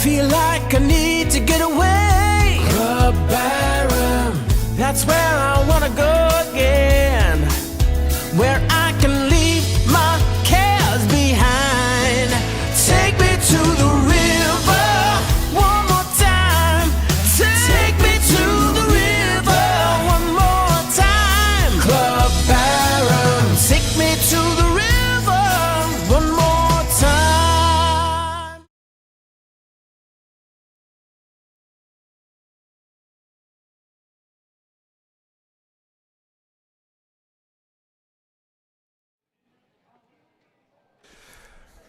feel like I need to get away. Club Barham, that's where I wanna go again, where I can leave my cares behind. Take me to the river one more time. Take me to the river one more time. Club Barham, take me to the river one more time.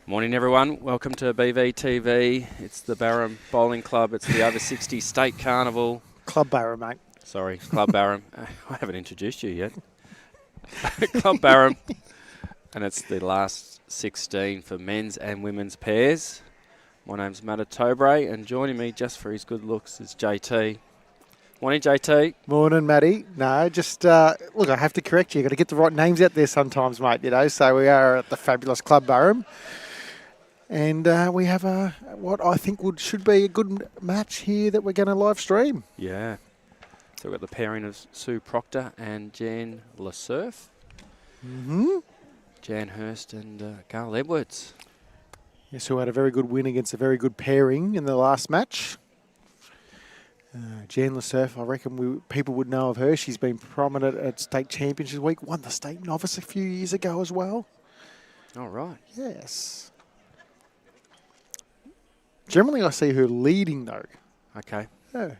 Morning everyone, welcome to BVTV. It's the Barham Bowling Club, it's the Over-60 State Carnival. Club Barham, mate. Sorry, Club Barham. I haven't introduced you yet. Club Barham, and it's the last 16 for men's and women's pairs. My name's Matt Tobre, and joining me just for his good looks is JT. Morning JT. Morning, Matty. No, just, look, I have to correct you. You've got to get the right names out there sometimes, mate, you know. So we are at the fabulous Club Barham. And we have what I think should be a good match here that we're going to live stream. Yeah. So we've got the pairing of Sue Proctor and Jan CERF. Mm-hmm. Jan HURST and GAYLE Edwards. Yes, who had a very good win against a very good pairing in the last match. Jan CERF, I reckon people would know of her. She's been prominent at State Championships Week. Won the State Novice a few years ago as well. All right. Yes. Generally, I see her leading, though. Okay. Yeah.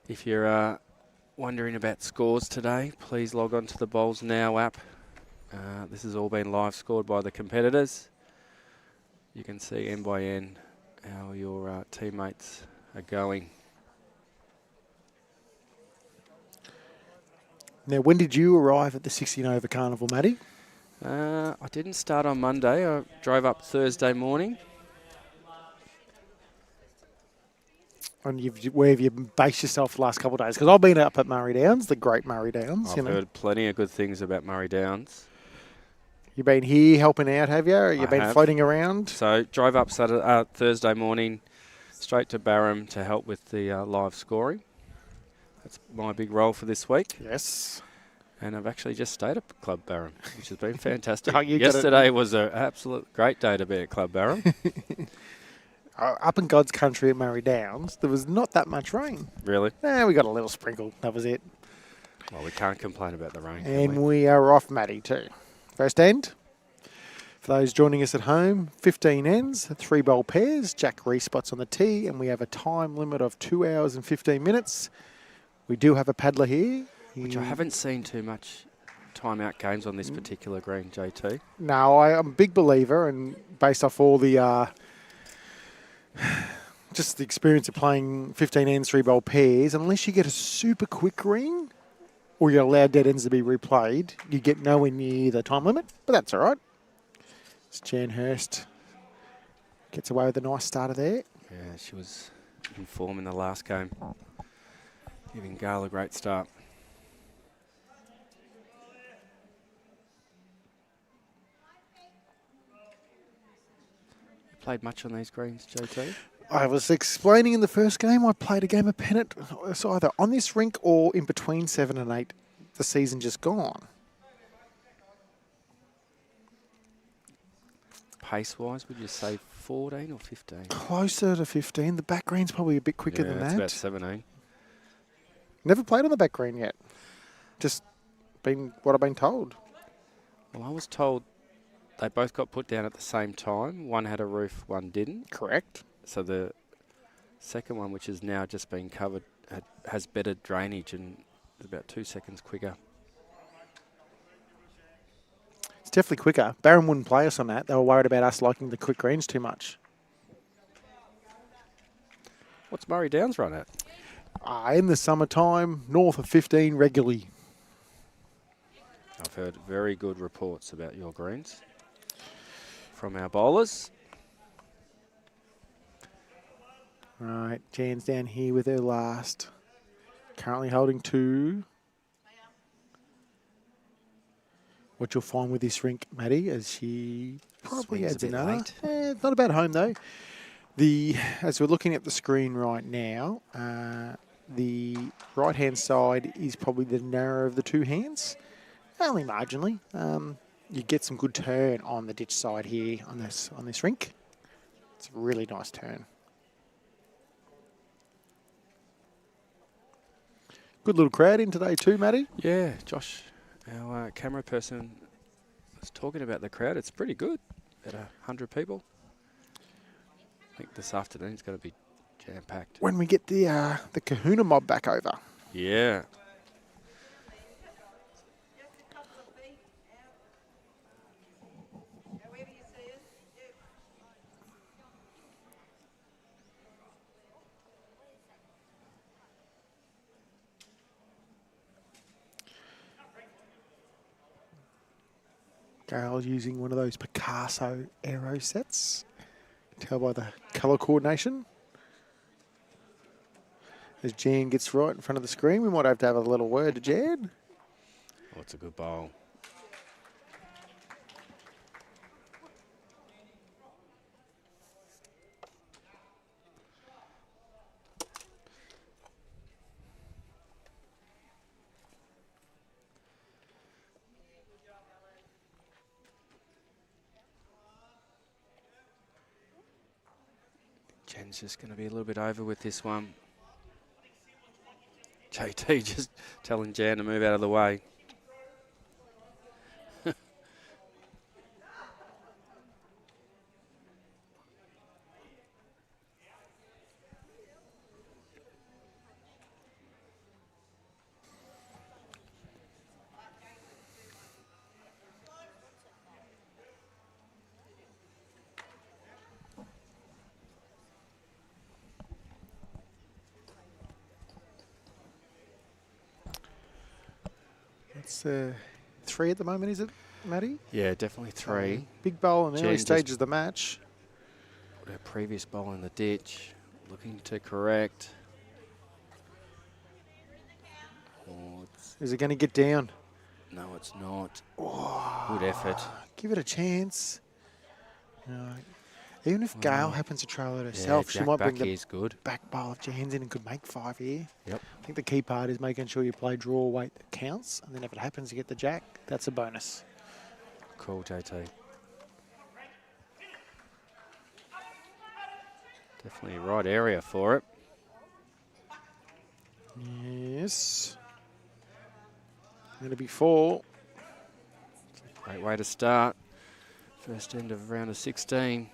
If you're wondering about scores today, please log on to the Bowls Now app. This has all been live scored by the competitors. You can see N by N how your teammates are going. Now, when did you arrive at the 60 and over Carnival, Matty? I didn't start on Monday. I drove up Thursday morning. And where have you based yourself the last couple of days? Because I've been up at Murray Downs, the great Murray Downs. I've heard plenty of good things about Murray Downs. You've been here helping out, have you? Or you've been have. floating around? So drove up Thursday morning, straight to Barham to help with the live scoring. That's my big role for this week. Yes. And I've actually just stayed at Club Barham, which has been fantastic. Oh, Yesterday was an absolute great day to be at Club Barham. Up in God's country at Murray Downs, there was not that much rain. Really? Nah, we got a little sprinkle. That was it. Well, we can't complain about the rain, And we are off, Matty, too. First end. For those joining us at home, 15 ends, 3 bowl pairs, Jack respots on the tee, and we have a time limit of 2 hours and 15 minutes. We do have a paddler here. Which I haven't seen too much time-out games on this particular green, JT. No, I'm a big believer, and based off all the just the experience of playing 15 ends, 3 bowl pairs, unless you get a super quick green or you allow dead ends to be replayed, you get nowhere near the time limit, but that's all right. It's Jan HURST gets away with a nice starter there. Yeah, she was in form in the last game, giving GAYLE a great start. Played much on these greens, JT? I was explaining in the first game, I played a game of pennant. It's either on this rink or in between 7 and 8. The season just gone. Pace-wise, would you say 14 or 15? Closer to 15. The back green's probably a bit quicker than that. It's about 17. Never played on the back green yet. Just been what I've been told. Well, I was told they both got put down at the same time. One had a roof, one didn't. Correct. So the second one, which has now just been covered, has better drainage and is about 2 seconds quicker. It's definitely quicker. Barham wouldn't play us on that. They were worried about us liking the quick greens too much. What's Murray Downs run at? In the summertime, north of 15 regularly. I've heard very good reports about your greens from our bowlers. All right, Jan's down here with her last. Currently holding 2. What you'll find with this rink, Maddie, as she Probably Swings a adds bit another. late. It's not a bad home though. As we're looking at the screen right now, the right-hand side is probably the narrower of the two hands, only marginally. You get some good turn on the ditch side here on this rink. It's a really nice turn. Good little crowd in today too, Matty. Yeah, Josh, our camera person, was talking about the crowd. It's pretty good. About 100 people. I think this afternoon's going to be jam-packed. When we get the Kahuna mob back over. Yeah. GAYLE using one of those Picasso aero sets. Tell by the colour coordination. As Jan gets right in front of the screen, we might have to have a little word to Jan. Oh, it's a good bowl. Jen's just going to be a little bit over with this one. JT just telling Jan to move out of the way. It's 3 at the moment, is it, Matty? Yeah, definitely 3. Big bowl in the Jen early just- stages of the match. Her previous bowl in the ditch, looking to correct. Oh, Is it going to get down? no, it's not. Good effort. Give it a chance. Even if GAYLE happens to trail it herself, she Jack might back bring the here's good. back bowl of Jan's in and could make 5 here. Yep. I think the key part is making sure you play draw weight that counts, and then if it happens to get the jack, that's a bonus. Cool, JT. Definitely right area for it. Yes. Going to be 4. Great way to start. First end of round of 16.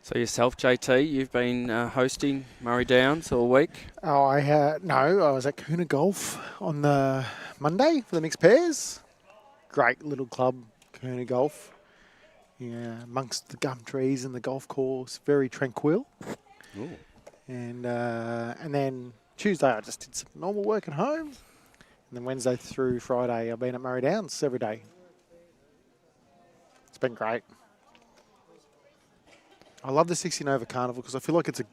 So yourself, JT, you've been hosting Murray Downs all week. Oh, I was at Kahuna Golf on the Monday for the mixed pairs. Great little club, Kahuna Golf. Yeah, amongst the gum trees and the golf course, very tranquil. Ooh. And then Tuesday I just did some normal work at home. And then Wednesday through Friday I've been at Murray Downs every day. It's been great. I love the 16 over Carnival because I feel like it's a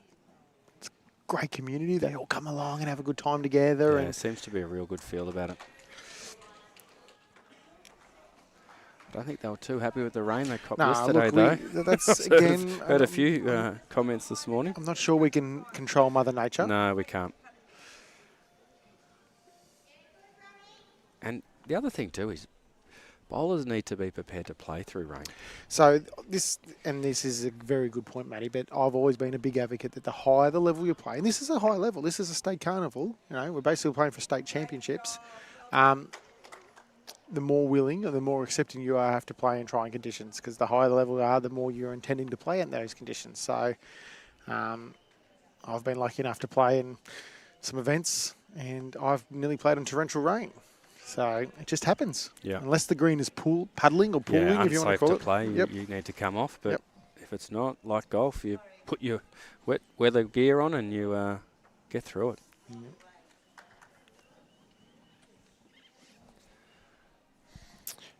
great community. They all come along and have a good time together. Yeah, And there seems to be a real good feel about it. I don't think they were too happy with the rain they copped yesterday, though. That's Heard a- again. heard a few comments this morning. I'm not sure we can control Mother Nature. No, we can't. And the other thing too is bowlers need to be prepared to play through rain. So this is a very good point, Matty, but I've always been a big advocate that the higher the level you play, and this is a high level, this is a state carnival, we're basically playing for state championships. the more willing or the more accepting you are have to play in trying conditions, because the higher the level you are, the more you're intending to play in those conditions. So I've been lucky enough to play in some events, and I've nearly played in torrential rain. So it just happens. Yeah. Unless the green is paddling or pooling, Yeah, if you want to unsafe call to it. play. Yep. You need to come off. But Yep. if it's not, like golf, you put your wet weather gear on and you get through it. Yep.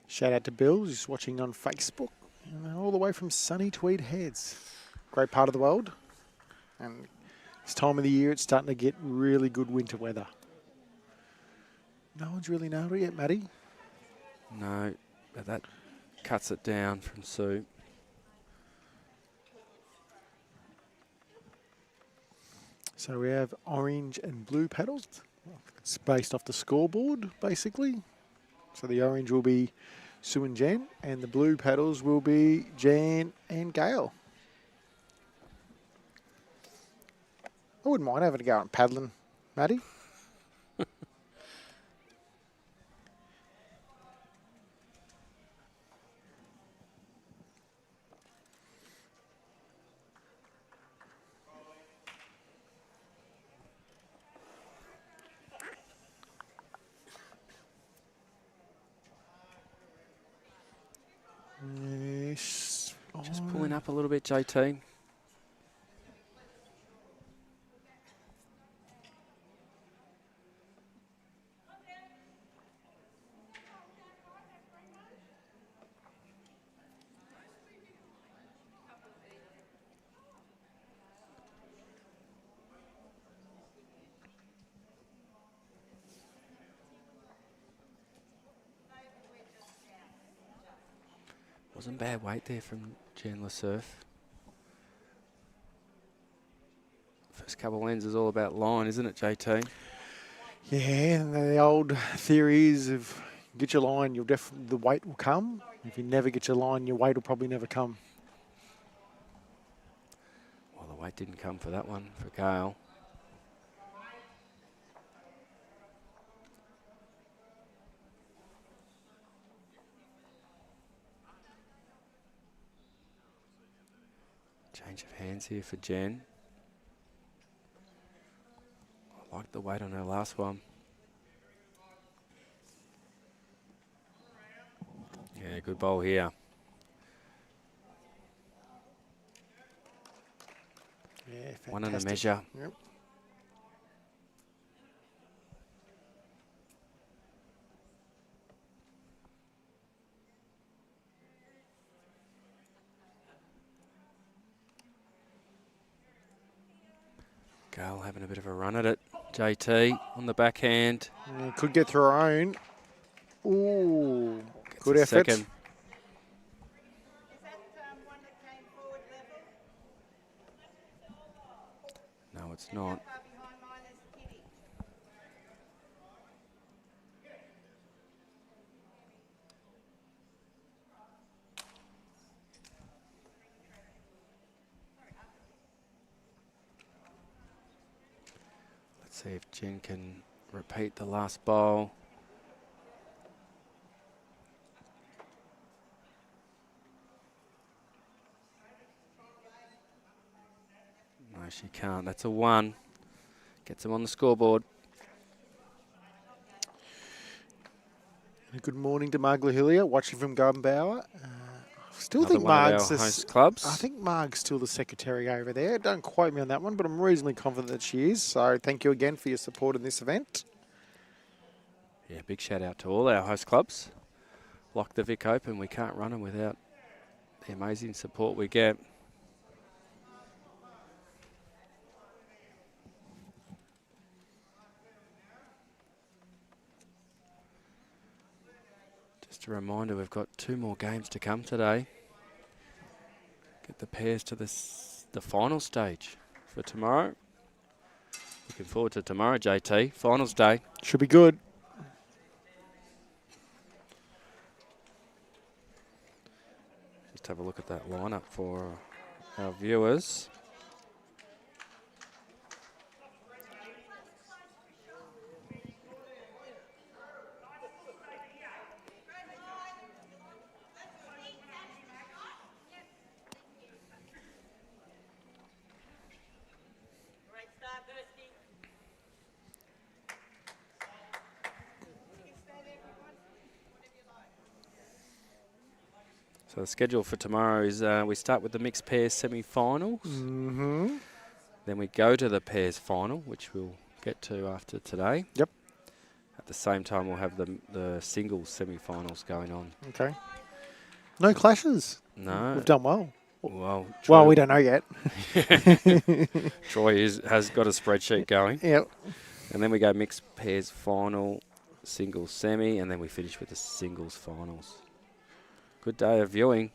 Shout out to Bill, who's watching on Facebook, all the way from sunny Tweed Heads. Great part of the world. And this time of the year, it's starting to get really good winter weather. No one's really nailed it yet, Matty. No, but that cuts it down from Sue. So we have orange and blue paddles. It's based off the scoreboard, basically. So the orange will be Sue and Jen, and the blue paddles will be Jan and GAYLE. I wouldn't mind having a go out and paddling, Matty. Yes. Just pulling up a little bit, JT. Wasn't bad weight there from Chandler Surf. First couple of ends is all about line, isn't it, JT? Yeah, and the old theory is if you get your line, the weight will come. If you never get your line, your weight will probably never come. Well, the weight didn't come for that one for GAYLE. Change of hands here for Jen. I like the weight on her last one. Yeah, good bowl here. Yeah, fantastic. One and a measure. Yep. GAYLE having a bit of a run at it. JT on the backhand. Yeah, could get through her own. Ooh, Gets good a effort. second. No, it's not. Let's see if Jen can repeat the last bowl. No, she can't. That's a 1. Gets them on the scoreboard. And good morning to Marg Lahilia, watching from Gumbower. Still Another think one of our Marg's host clubs. I think Marg's still the secretary over there. Don't quote me on that one, but I'm reasonably confident that she is. So thank you again for your support in this event. Yeah, big shout out to all our host clubs. Lock the Vic Open. We can't run them without the amazing support we get. Just a reminder, we've got 2 more games to come today. Get the pairs to the final stage for tomorrow. Looking forward to tomorrow, JT. Finals day. Should be good. Just have a look at that lineup for our viewers. So the schedule for tomorrow is we start with the mixed pairs semi-finals. Mm-hmm. Then we go to the pairs final, which we'll get to after today. Yep. At the same time, we'll have the singles semi-finals going on. Okay. No clashes. No. We've done well. Well, Well, we don't know yet. Troy has got a spreadsheet going. Yep. And then we go mixed pairs final, singles semi, and then we finish with the singles finals. Good day of viewing.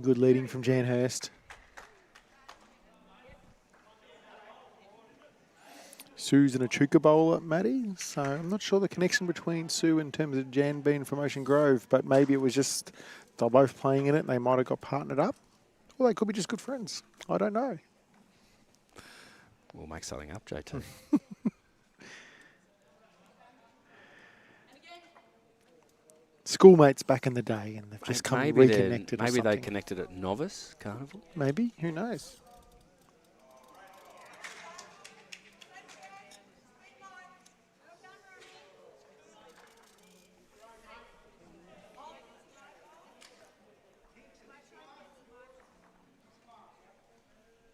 Good leading from Jan Hurst. Sue's an Echuca bowler, Matty. So I'm not sure the connection between Sue in terms of Jan being from Ocean Grove, but maybe it was just they're both playing in it and they might have got partnered up. Or they could be just good friends. I don't know. We'll make something up, JT. Schoolmates back in the day and they've just come reconnected. Maybe or they something. connected at novice carnival. Maybe. Who knows?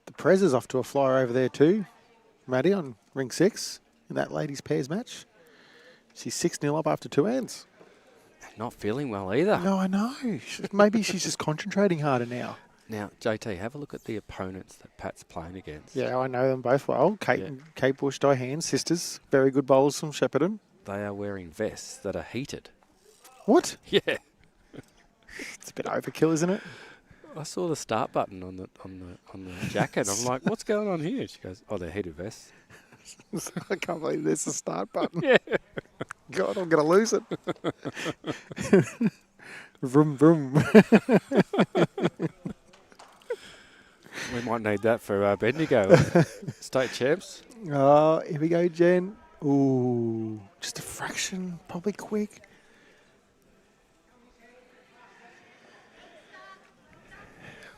The Prez is off to a flyer over there too. Maddie on ring 6 in that ladies pairs match. She's 6-0 up after 2 hands. Not feeling well either. No, I know. Maybe she's just concentrating harder now. Now, JT, have a look at the opponents that Pat's playing against. Yeah, I know them both well. Kate Bush, Diane, sisters. Very good bowlers from Shepparton. They are wearing vests that are heated. What? Yeah. It's a bit overkill, isn't it? I saw the start button on the jacket. I'm like, what's going on here? She goes, oh, they're heated vests. I can't believe there's a start button. Yeah. God, I'm going to lose it. Vroom, vroom. We might need that for Bendigo. State champs. Oh, here we go, Jen. Ooh, just a fraction, probably quick.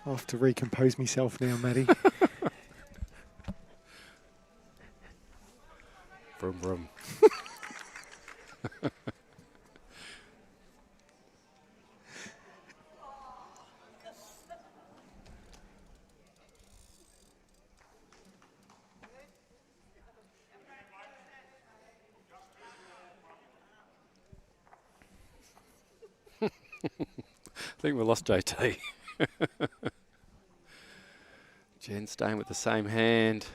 I'll have to recompose myself now, Matty. Vroom, vroom. I think we lost JT. Jen staying with the same hand.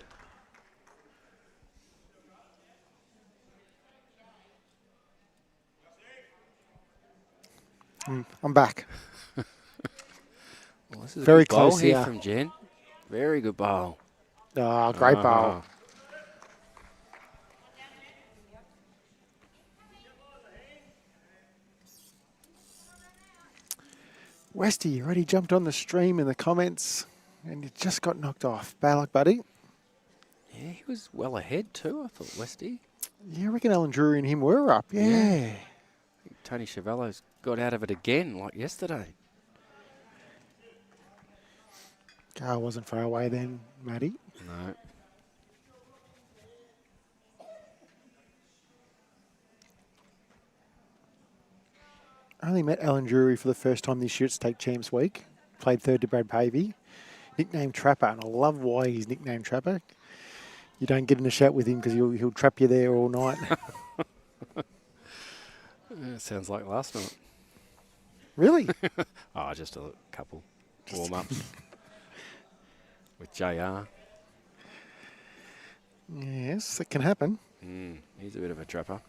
I'm back. Well, this is Very a good bowl close here here. from Jen. Very good bowl. Oh, great bowl. Westy, you already jumped on the stream in the comments and you just got knocked off. Bad luck, buddy. Yeah, he was well ahead too, I thought, Westy. Yeah, I reckon Alan Drury and him were up. Yeah. I think Tony Chevello's got out of it again, like yesterday. Carl wasn't far away then, Matty. No. I only met Alan Drury for the first time this year at State Champs Week. Played third to Brad Pavey. Nicknamed Trapper, and I love why he's nicknamed Trapper. You don't get in a chat with him because he'll trap you there all night. Yeah, sounds like last night. Really? Oh, just a couple warm-ups with JR. Yes, it can happen. He's a bit of a trapper.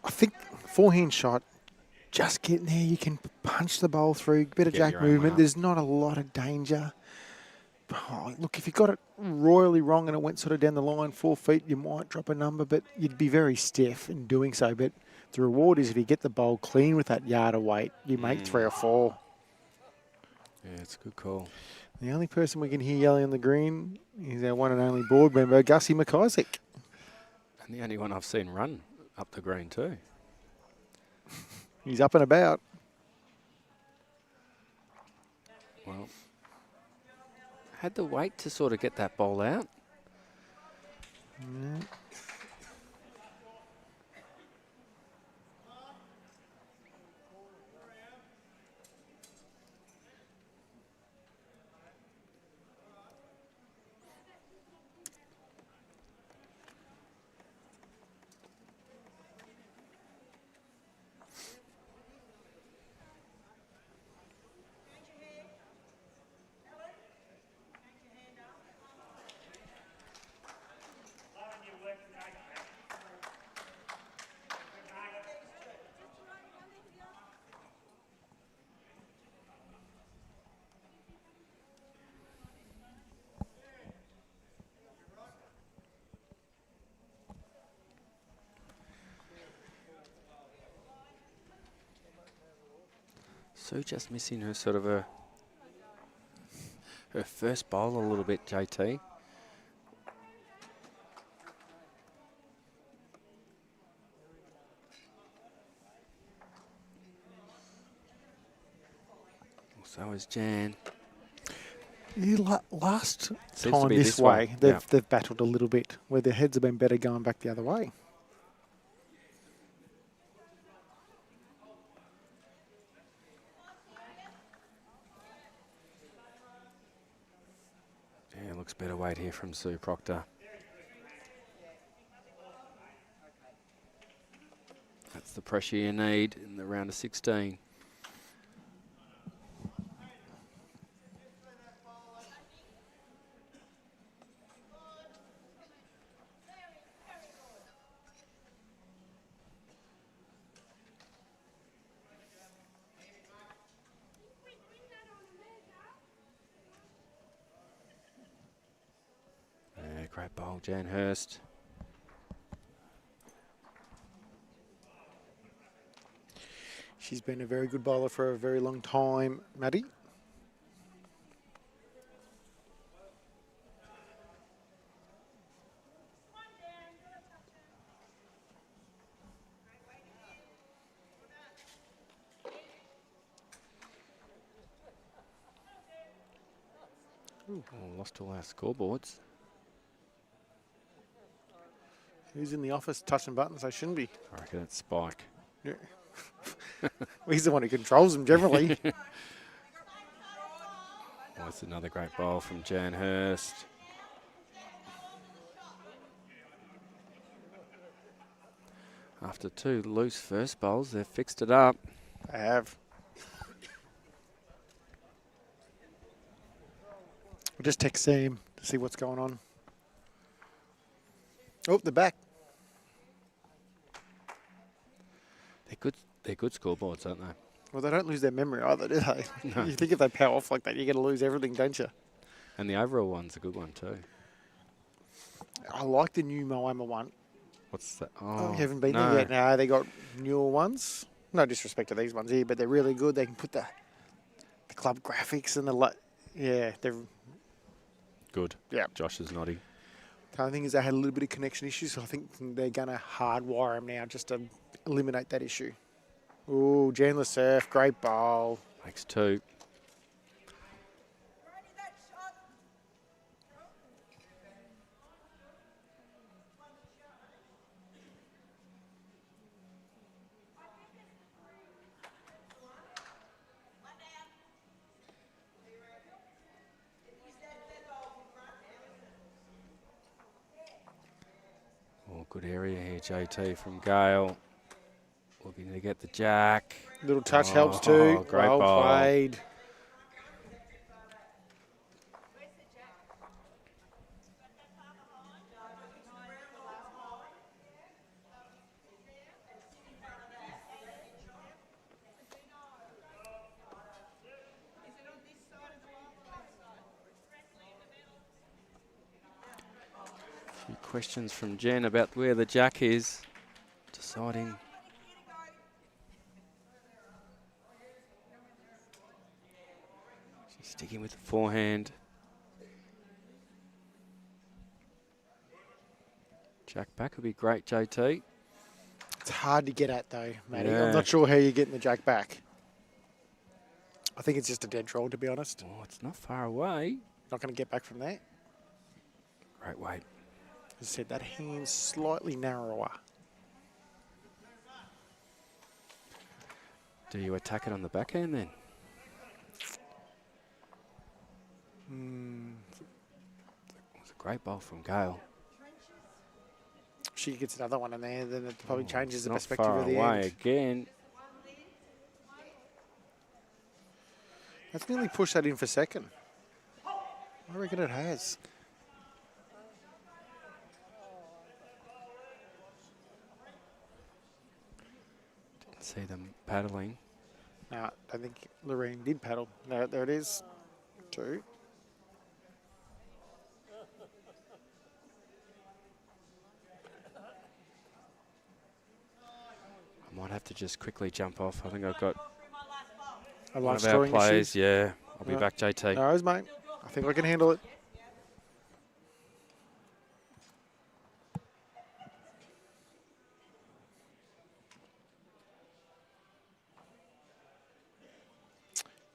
I think forehand shot, just getting there, you can punch the bowl through, bit of Get jack your own movement. way up. There's not a lot of danger. Oh, look, if you got it royally wrong and it went sort of down the line 4 feet, you might drop a number, but you'd be very stiff in doing so. But the reward is if you get the bowl clean with that yard of weight, you make 3 or 4. Yeah, it's a good call. The only person we can hear yelling on the green is our one and only board member, Gussie McIsaac. And the only one I've seen run up the green too. He's up and about. Well, had to wait to sort of get that bowl out. Sue just missing her sort of her first bowl a little bit, JT. So is Jan. Last Seems to time be this this way, way, yeah. they've battled a little bit, where their heads have been better going back the other way. Yeah, looks better weight here from Sue Proctor. That's the pressure you need in the round of 16. Yeah, great bowl, Jan Hurst. She's been a very good bowler for a very long time, Maddie. Ooh, oh, lost all our scoreboards. Who's in the office touching buttons? They shouldn't be. I reckon it's Spike. Yeah. He's the one who controls them generally. Oh, it's another great bowl from Jan Hurst. After two loose first bowls, they've fixed it up. They have. We'll just text Sam to see what's going on. Oh, they're back. They're good scoreboards, aren't they? Well, they don't lose their memory either, do they? No. You think if they power off like that, you're going to lose everything, don't you? And the overall one's a good one too. I like the new Moama one. What's that? Oh, Oh, you haven't been no. there yet? No, they got newer ones. No disrespect to these ones here, but they're really good. They can put the club graphics and yeah, they're Good. yeah. Josh is nodding. The only thing is they had a little bit of connection issues, so I think they're going to hardwire them now just to eliminate that issue. Ooh, Chandler Surf, great bowl. Makes two. Oh, good area here, JT from Gale. Looking to get the jack. Little touch helps too. Great well bowl. played. A few questions from Jen about where the jack is. Deciding. She's sticking with the forehand. Jack back would be great, JT. It's hard to get at, though, Matty. I'm Yeah. not sure how you're getting the jack back. I think it's just a dead draw, to be honest. Oh, it's not far away. Not going to get back from there. Great weight. As I said, that hand's slightly narrower. Do you attack it on the backhand then? It was a great bowl from Gale. She gets another one in there, then it probably changes It's the not perspective far of the away end. again. That's nearly pushed that in for second. I reckon it has. Didn't see them paddling. No, I think Lorraine did paddle. No, there it is. 2. I might have to just quickly jump off. I think I've got I one love of our storing players. issues. Yeah, I'll be Right. back, JT. No worries, mate. I think I can handle it.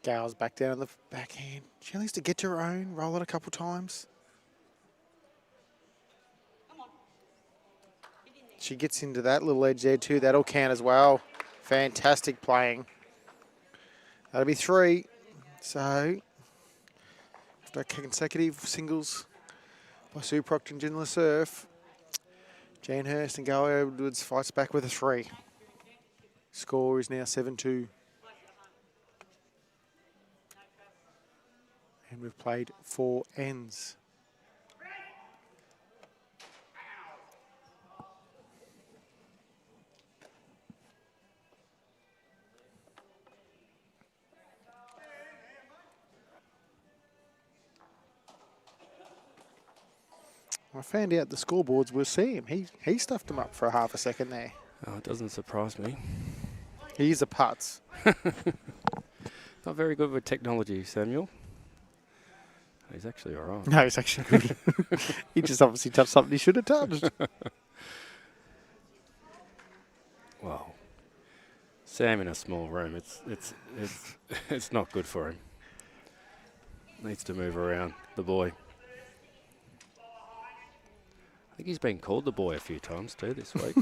Gale's back down on the backhand. She needs to get to her own, roll it a couple times. She gets into that little edge there too. That'll count as well. Fantastic playing. That'll be 3. So, after consecutive singles by Sue Proctor and Jen Surf, Jan Hurst and Gayle Edwards fights back with a 3. Score is now 7-2. And we've played 4 ends. I found out the scoreboards were Sam. He stuffed them up for a half a second there. Oh, it doesn't surprise me. He's a putz. Not very good with technology, Samuel. He's actually all right. No, he's actually good. He just obviously touched something he should have touched. Well, Sam in a small room, it's not good for him. Needs to move around, the boy. I think he's been called the boy a few times too this week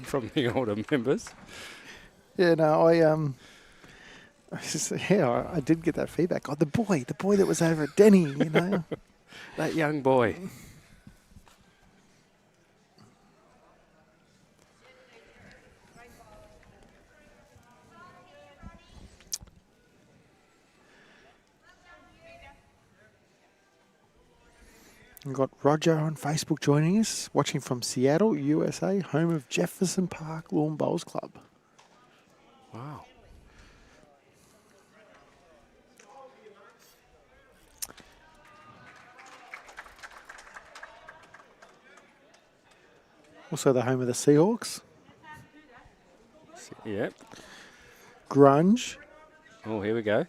from the older members. Yeah, no, I did get that feedback. Oh, the boy that was over at Denny, you know. That young boy. We've got Roger on Facebook joining us, watching from Seattle, USA, home of Jefferson Park Lawn Bowls Club. Wow. Also the home of the Seahawks. Yep. Grunge Oh, here we go.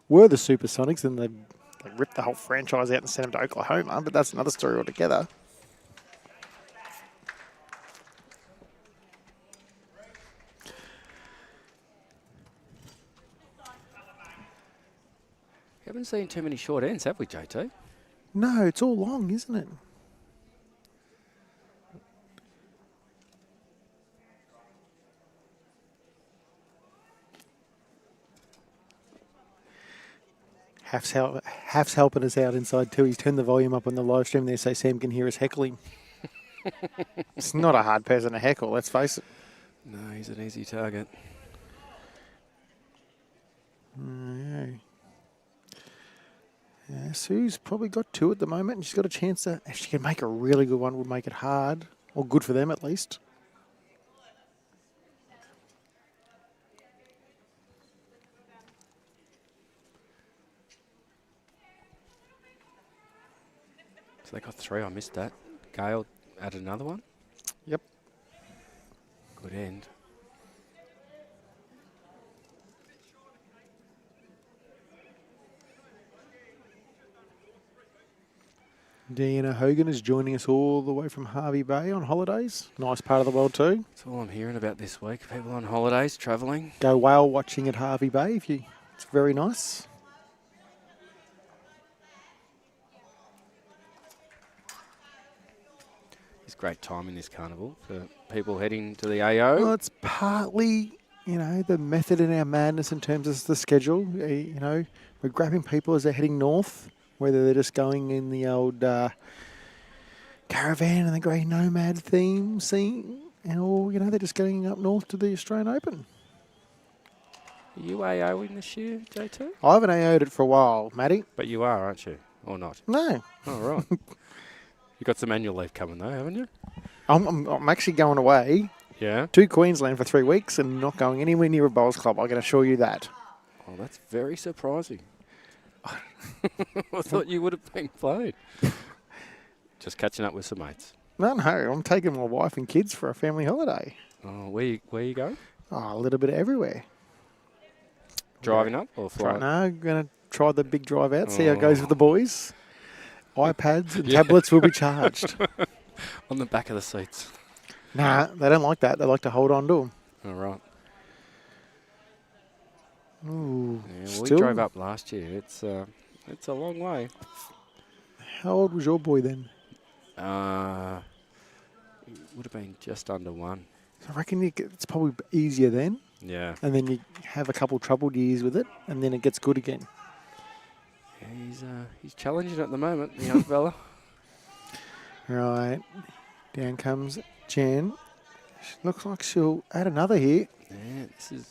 were the Supersonics, and they ripped the whole franchise out and sent them to Oklahoma, but that's another story altogether. Haven't seen too many short ends, have we, JT? No, it's all long, isn't it? Half's helping us out inside too. He's turned the volume up on the live stream there so Sam can hear us heckling. It's not a hard person to heckle, let's face it. No, he's an easy target. Yeah, Sue's probably got 2 at the moment, and she's got a chance to, if she can make a really good one, would make it hard, or good for them at least. So they got 3. I missed that. Gale added another one. Yep. Good end. Deanna Hogan is joining us all the way from Harvey Bay on holidays. Nice part of the world too. That's all I'm hearing about this week. People on holidays, travelling. Go whale watching at Harvey Bay if you. It's very nice. It's great time in this carnival for people heading to the AO. Well, it's partly, the method in our madness in terms of the schedule. We're grabbing people as they're heading north, whether they're just going in the old caravan and the grey nomad theme scene, or, they're just going up north to the Australian Open. Are you AOing this year, J2? I haven't AO'd it for a while, Matty. But you are, aren't you? Or not? No. Oh, right. You got some annual leave coming though, haven't you? I'm actually going away Yeah. to Queensland for 3 weeks and not going anywhere near a bowls club. I can assure you that. Oh, that's very surprising. I thought you would have been played. Just catching up with some mates. No, I'm taking my wife and kids for a family holiday. Oh, where you go? Oh, a little bit of everywhere. Driving up or flying? No, going to try the big drive out, see how it goes with the boys. iPads and tablets will be charged. On the back of the seats. Nah, they don't like that. They like to hold on to them. All right. Ooh, Yeah, we drove up last year. It's a long way. How old was your boy then? Would have been just under 1. I reckon it's probably easier then. Yeah. And then you have a couple troubled years with it, and then it gets good again. Yeah, he's challenging at the moment, the young fella. Right. Down comes Jen. Looks like she'll add another here. Yeah, this is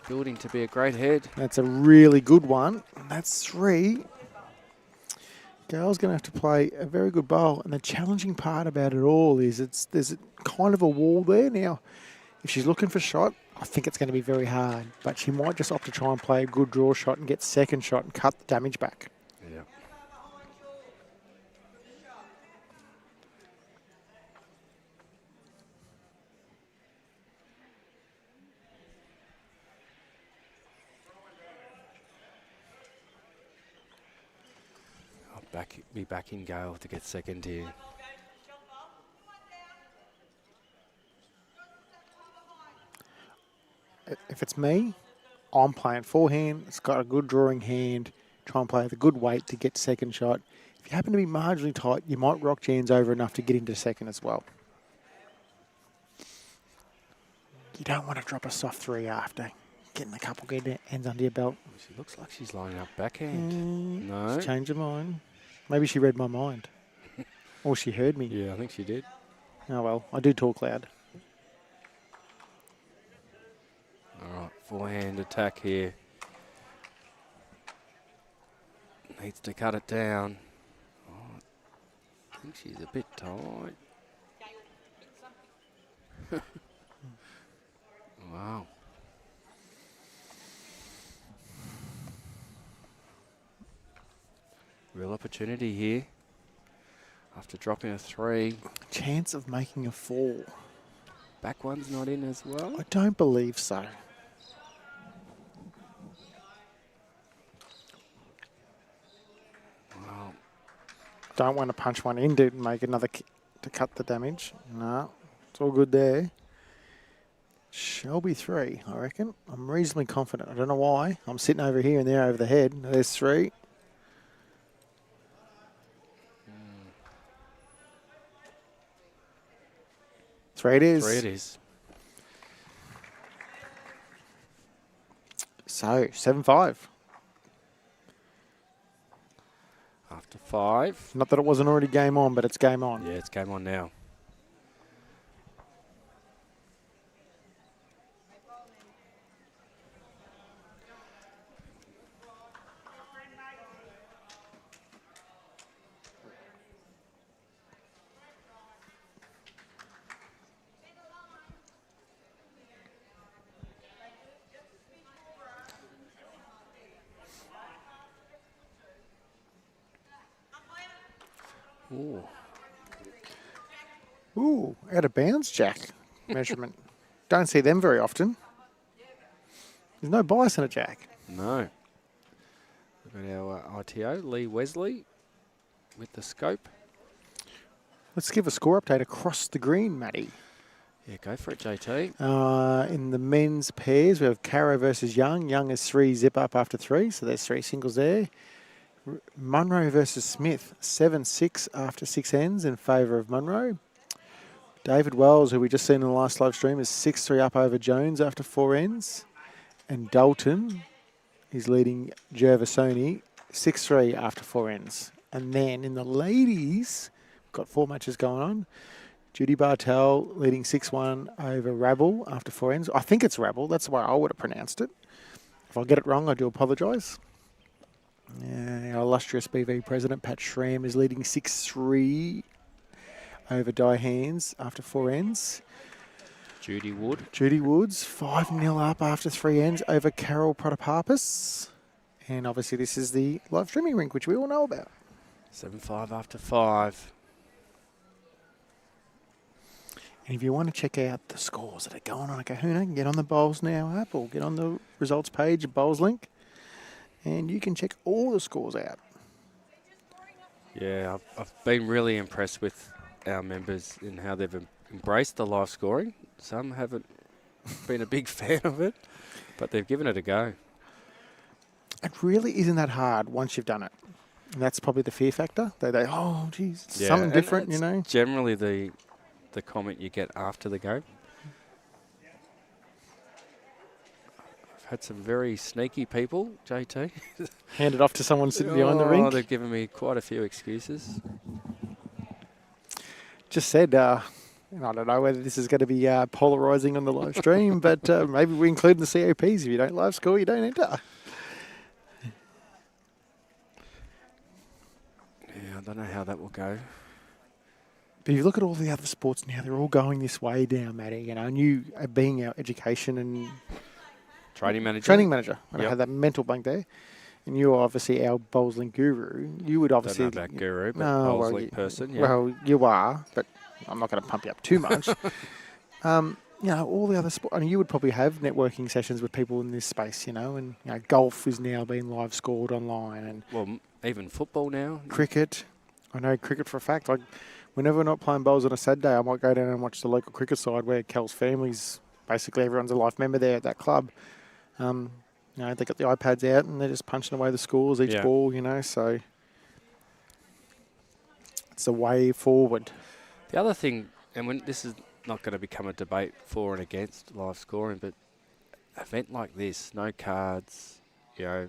building to be a great head. That's a really good one. And that's 3. Gail's going to have to play a very good bowl. And the challenging part about it all is there's kind of a wall there. Now, if she's looking for shot, I think it's going to be very hard. But she might just opt to try and play a good draw shot and get second shot and cut the damage back. Yeah. I'll be back in Gale to get second here. If it's me, I'm playing forehand. It's got a good drawing hand. Try and play with a good weight to get second shot. If you happen to be marginally tight, you might rock Jan's over enough to get into second as well. You don't want to drop a soft 3 after getting a couple good ends under your belt. She looks like she's lining up backhand. No. She's changed her mind. Maybe she read my mind. Or she heard me. Yeah, I think she did. Oh, well, I do talk loud. All right, forehand attack here. Needs to cut it down. Oh, I think she's a bit tight. Wow. Real opportunity here. After dropping a 3. Chance of making a 4. Back one's not in as well. I don't believe so. Wow. Don't want to punch one in to make another to cut the damage. No, it's all good there. Shelby 3, I reckon. I'm reasonably confident. I don't know why. I'm sitting over here and there over the head. There's 3. Three it is. 3 it is. So, 7-5. After 5. Not that it wasn't already game on, but it's game on. Yeah, it's game on now. Ooh. Ooh, out of bounds, Jack. Measurement. Don't see them very often. There's no bias in a Jack. No. We've got our ITO, Lee Wesley, with the scope. Let's give a score update across the green, Matty. Yeah, go for it, JT. In the men's pairs, we have Caro versus Young. Young is 3 zip up after 3, so there's 3 singles there. Munro versus Smith, 7-6 after 6 ends in favour of Munro. David Wells, who we just seen in the last live stream, is 6-3 up over Jones after 4 ends. And Dalton is leading Gervasoni 6-3 after 4 ends. And then in the ladies, got 4 matches going on. Judy Bartel leading 6-1 over Rabble after 4 ends. I think it's Rabble. That's the way I would have pronounced it. If I get it wrong, I do apologise. Our illustrious BV president, Pat Schramm, is leading 6-3 over Die Hands after 4 ends. Judy Wood. Judy Woods, 5-0 up after 3 ends over Carol Protopapis. And obviously this is the live streaming rink, which we all know about. 7-5 after 5. And if you want to check out the scores that are going on at Kahuna, get on the Bowls Now app or get on the results page of Bowls Link, and you can check all the scores out. Yeah, I've been really impressed with our members in how they've embraced the live scoring. Some haven't been a big fan of it, but they've given it a go. It really isn't that hard once you've done it. And that's probably the fear factor. They oh, geez, it's something different, you know. Generally the comment you get after the game. I've had some very sneaky people, JT. Hand it off to someone sitting behind the rink. They've given me quite a few excuses. Just said, I don't know whether this is going to be polarising on the live stream, but maybe we include in the COPs. If you don't live score, you don't enter. Yeah, I don't know how that will go. But if you look at all the other sports now, they're all going this way now, Matty. You know, and you being our education and Training manager. I had that mental blank there. And you're obviously our Bowls-Link guru. You would obviously... Don't know about guru, but Bowls-Link person, yeah. Well, you are, but I'm not going to pump you up too much. You know, all the other sports... I mean, you would probably have networking sessions with people in this space, you know, and you know, golf is now being live scored online. And well, even football now. Cricket. I know cricket for a fact. Like, whenever we're not playing bowls on a Saturday, I might go down and watch the local cricket side where Kel's family's... Basically, everyone's a life member there at that club. You know, they got the iPads out and they're just punching away the scores each ball, you know, so it's a way forward. The other thing, and when this is not going to become a debate for and against live scoring, but an event like this, no cards, you know,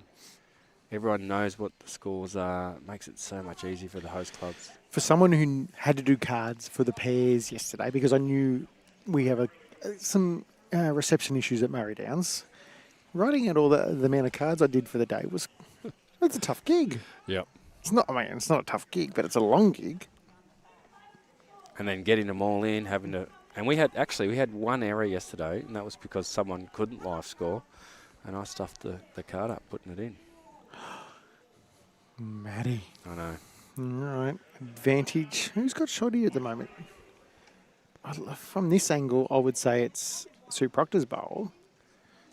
everyone knows what the scores are, makes it so much easier for the host clubs. For someone who had to do cards for the pairs yesterday, because I knew we have some reception issues at Murray Downs, writing out all the amount of cards I did for the day it's a tough gig. Yep. It's not a tough gig, but it's a long gig. And then getting them all in, having to, and we had one error yesterday, and that was because someone couldn't live score, and I stuffed the card up, putting it in. Matty. I know. All right. Advantage. Who's got shoddy at the moment? From this angle, I would say it's Sue Proctor's bowl.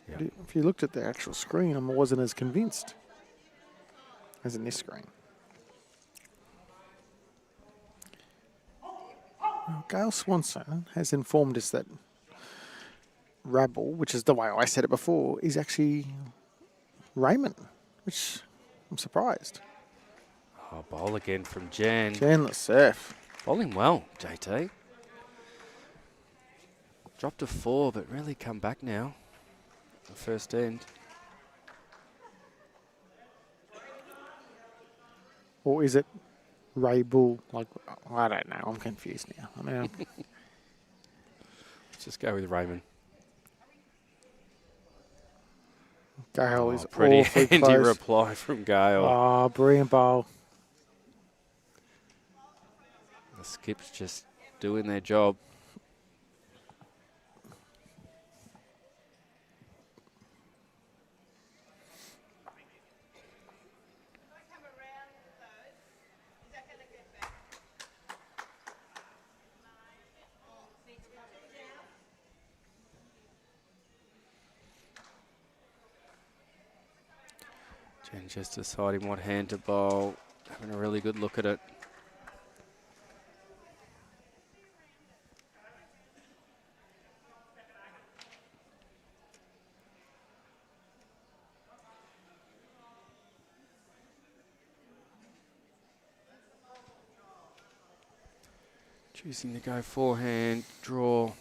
Yep. If you looked at the actual screen, I wasn't as convinced as in this screen. Well, Gail Swanson has informed us that Rabble, which is the way I said it before, is actually Raymond, which I'm surprised. Oh, bowl again from Jan. Jan CERF. Bowling well, JT. Dropped to 4, but really come back now. The first end. Or is it Ray Bull? Like, I don't know. I'm confused now. I mean, Let's just go with Raymond. Gail is pretty awfully handy close. reply from Gail. Oh, brilliant bowl. The skips just doing their job. Jen just deciding what hand to bowl, having a really good look at it. Choosing to go forehand, draw.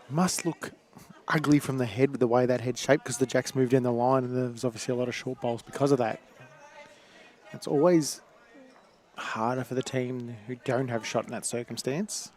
Must look ugly from the head with the way that head's shaped because the jack's moved in the line and there's obviously a lot of short bowls because of that. It's always harder for the team who don't have a shot in that circumstance.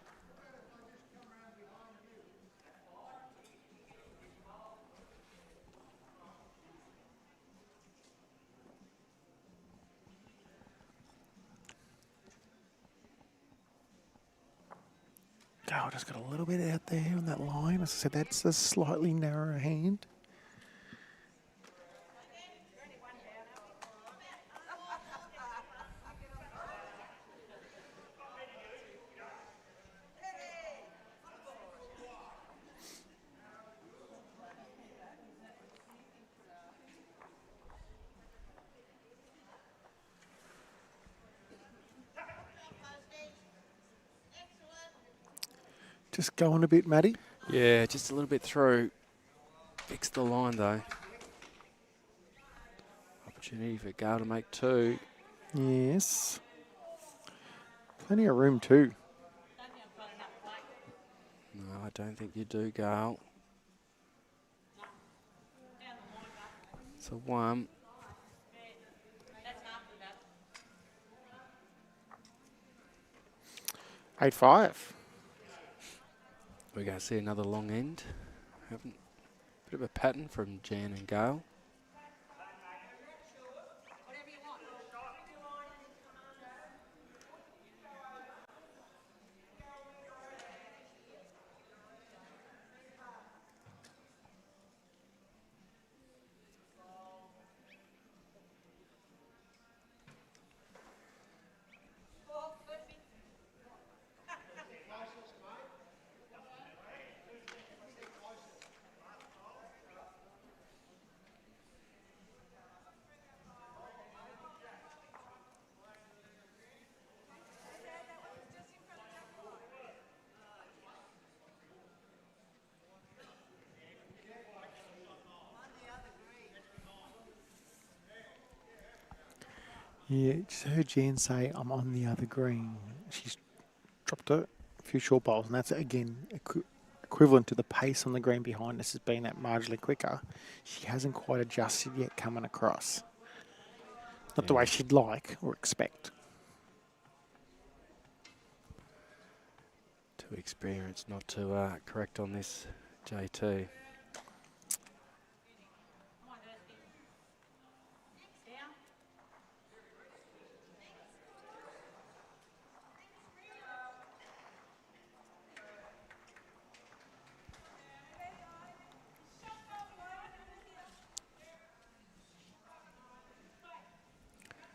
Oh, just got a little bit out there on that line. As I said, that's a slightly narrower hand. Just going a bit, Matty. Yeah, just a little bit through. Fix the line though. Opportunity for Gale to make 2. Yes. Plenty of room too. No, I don't think you do, Gale. It's a 1. Eight 5. We're going to see another long end. Haven't bit of a pattern from Jan and Gale. Yeah, just heard Jan say, I'm on the other green. She's dropped a few short bowls, and that's, again, equivalent to the pace on the green behind us has been that marginally quicker. She hasn't quite adjusted yet coming across. Not the way she'd like or expect. Too experienced not to correct on this, JT.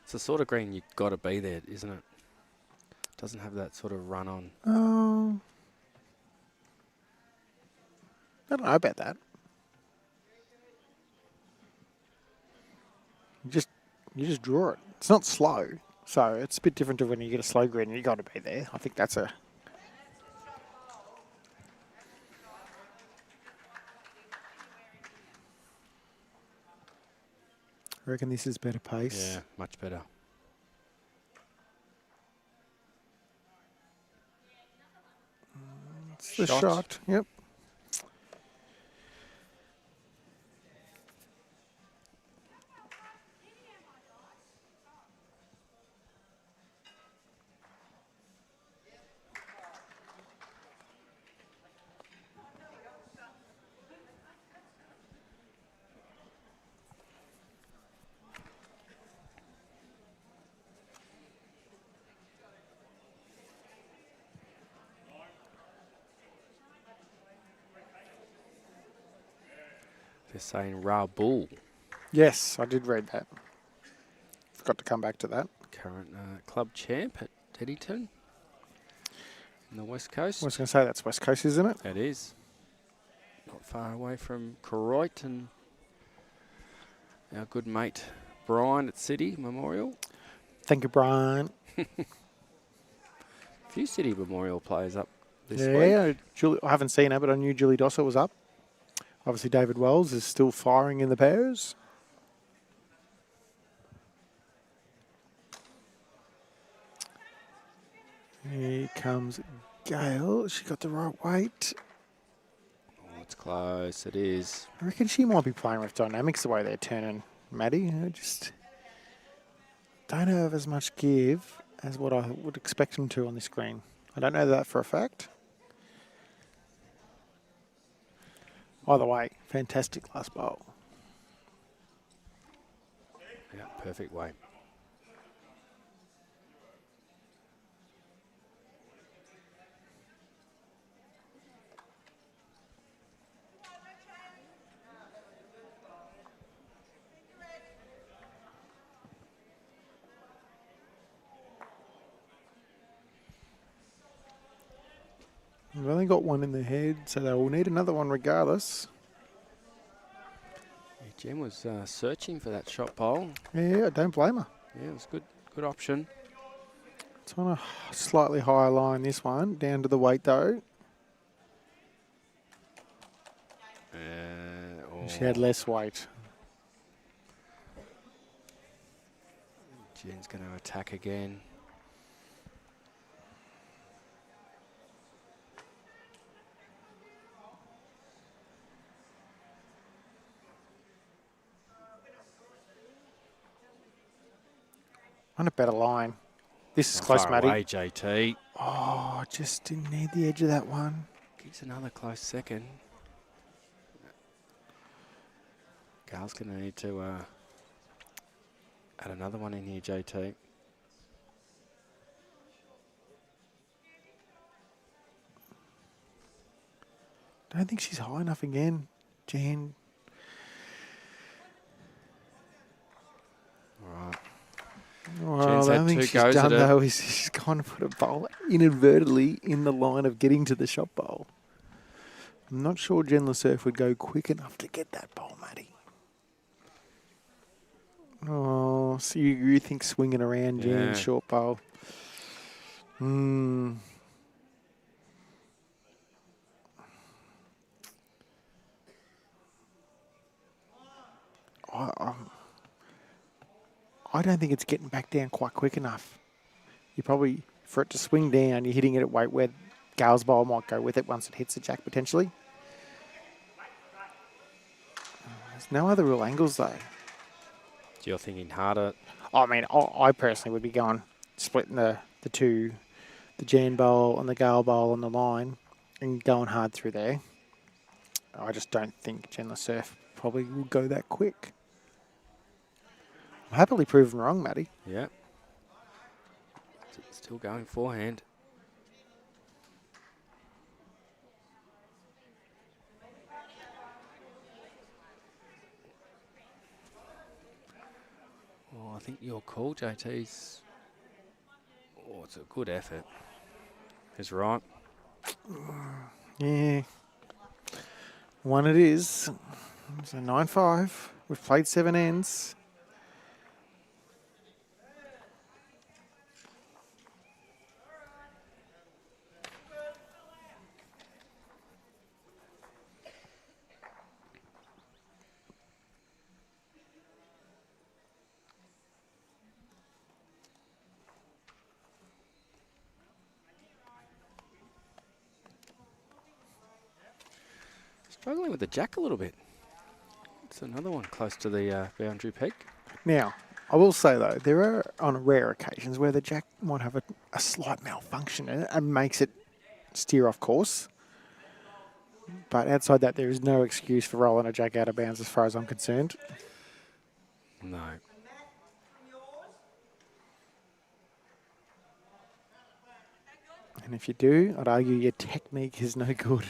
It's the sort of green you've got to be there, isn't it? Doesn't have that sort of run on. I don't know about that. You just draw it. It's not slow, so it's a bit different to when you get a slow green and you got to be there. I think that's a... I reckon this is better pace. Yeah, much better. It's the shot. Yep. They're saying Rabull, Yes, I did read that. Forgot to come back to that. current club champ at Teddington in the West Coast. I was going to say that's West Coast, isn't it? It is. Not far away from Koroit and our good mate Brian at City Memorial. Thank you, Brian. A few City Memorial players up this Yeah, week. I haven't seen her, but I knew Julie Dosser was up. Obviously, David Wells is still firing in the pairs. Here comes Gayle. She got the right weight. Oh, it's close. It is. I reckon she might be playing with dynamics the way they're turning, Maddie. I just don't have as much give as what I would expect them to on this screen. I don't know that for a fact. Either way, fantastic last bowl. Yeah, perfect weight. They've only got one in their head, so they will need another one regardless. Yeah, Jen was searching for that shot bowl. Yeah, I don't blame her. Yeah, it was good. Good option. It's on a slightly higher line, this one. Down to the weight, though. She had less weight. Jen's going to attack again. On a better line. This is Not close, far Matty. away, JT. Oh, just didn't need the edge of that one. Gives another close second. Gayle's going to need to add another one in here, JT. Don't think she's high enough again, Jan. All right. Well, Jen's the had only thing two she's goes done, at it. though, is she's gone and put a bowl inadvertently in the line of getting to the shot bowl. I'm not sure Jen LeCerf would go quick enough to get that bowl, Matty. Oh, so you think swinging around Jen's Yeah. short bowl. I don't think it's getting back down quite quick enough. You probably, for it to swing down, you're hitting it at weight where Gayle's bowl might go with it once it hits the jack potentially. There's no other real angles though. So you're thinking harder. I mean, I personally would be going, splitting the two, the Jan bowl and the Gayle bowl on the line and going hard through there. I just don't think Jen LeCerf probably will go that quick. I'm happily proven wrong, Matty. Yeah. Still going forehand. Oh, I think your call, JT's. Oh, it's a good effort. He's right. Yeah. One it is. It's a 9-5. We've played 7 ends. Struggling with the jack a little bit. It's another one close to the boundary peg. Now, I will say, though, there are on rare occasions where the jack might have a slight malfunction in it and makes it steer off course. But outside that, there is no excuse for rolling a jack out of bounds as far as I'm concerned. No. And if you do, I'd argue your technique is no good.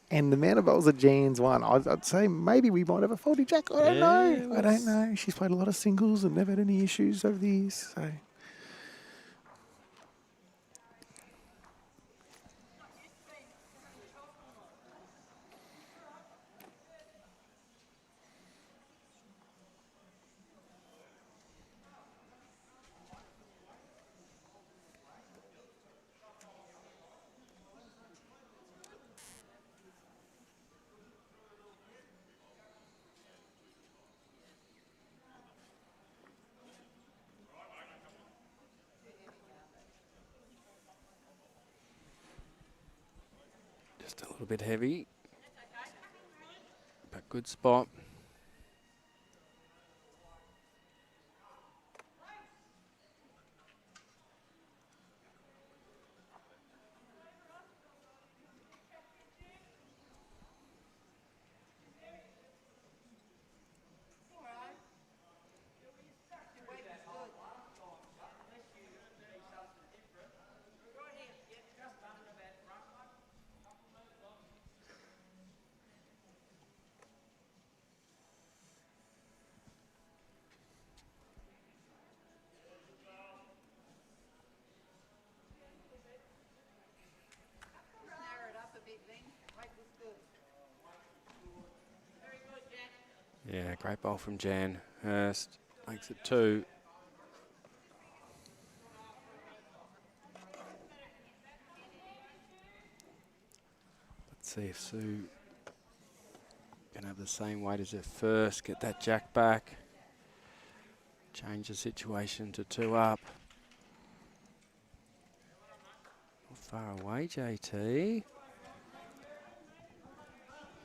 And the amount of bowls that Jan's won, I'd say maybe we might have a faulty jack. I don't know. I don't know. She's played a lot of singles and never had any issues over the years. So. Just a little bit heavy, but good spot. Yeah, great bowl from Jan. Hurst makes it 2. Let's see if Sue can have the same weight as her first. Get that jack back. Change the situation to 2 up. Not far away, JT.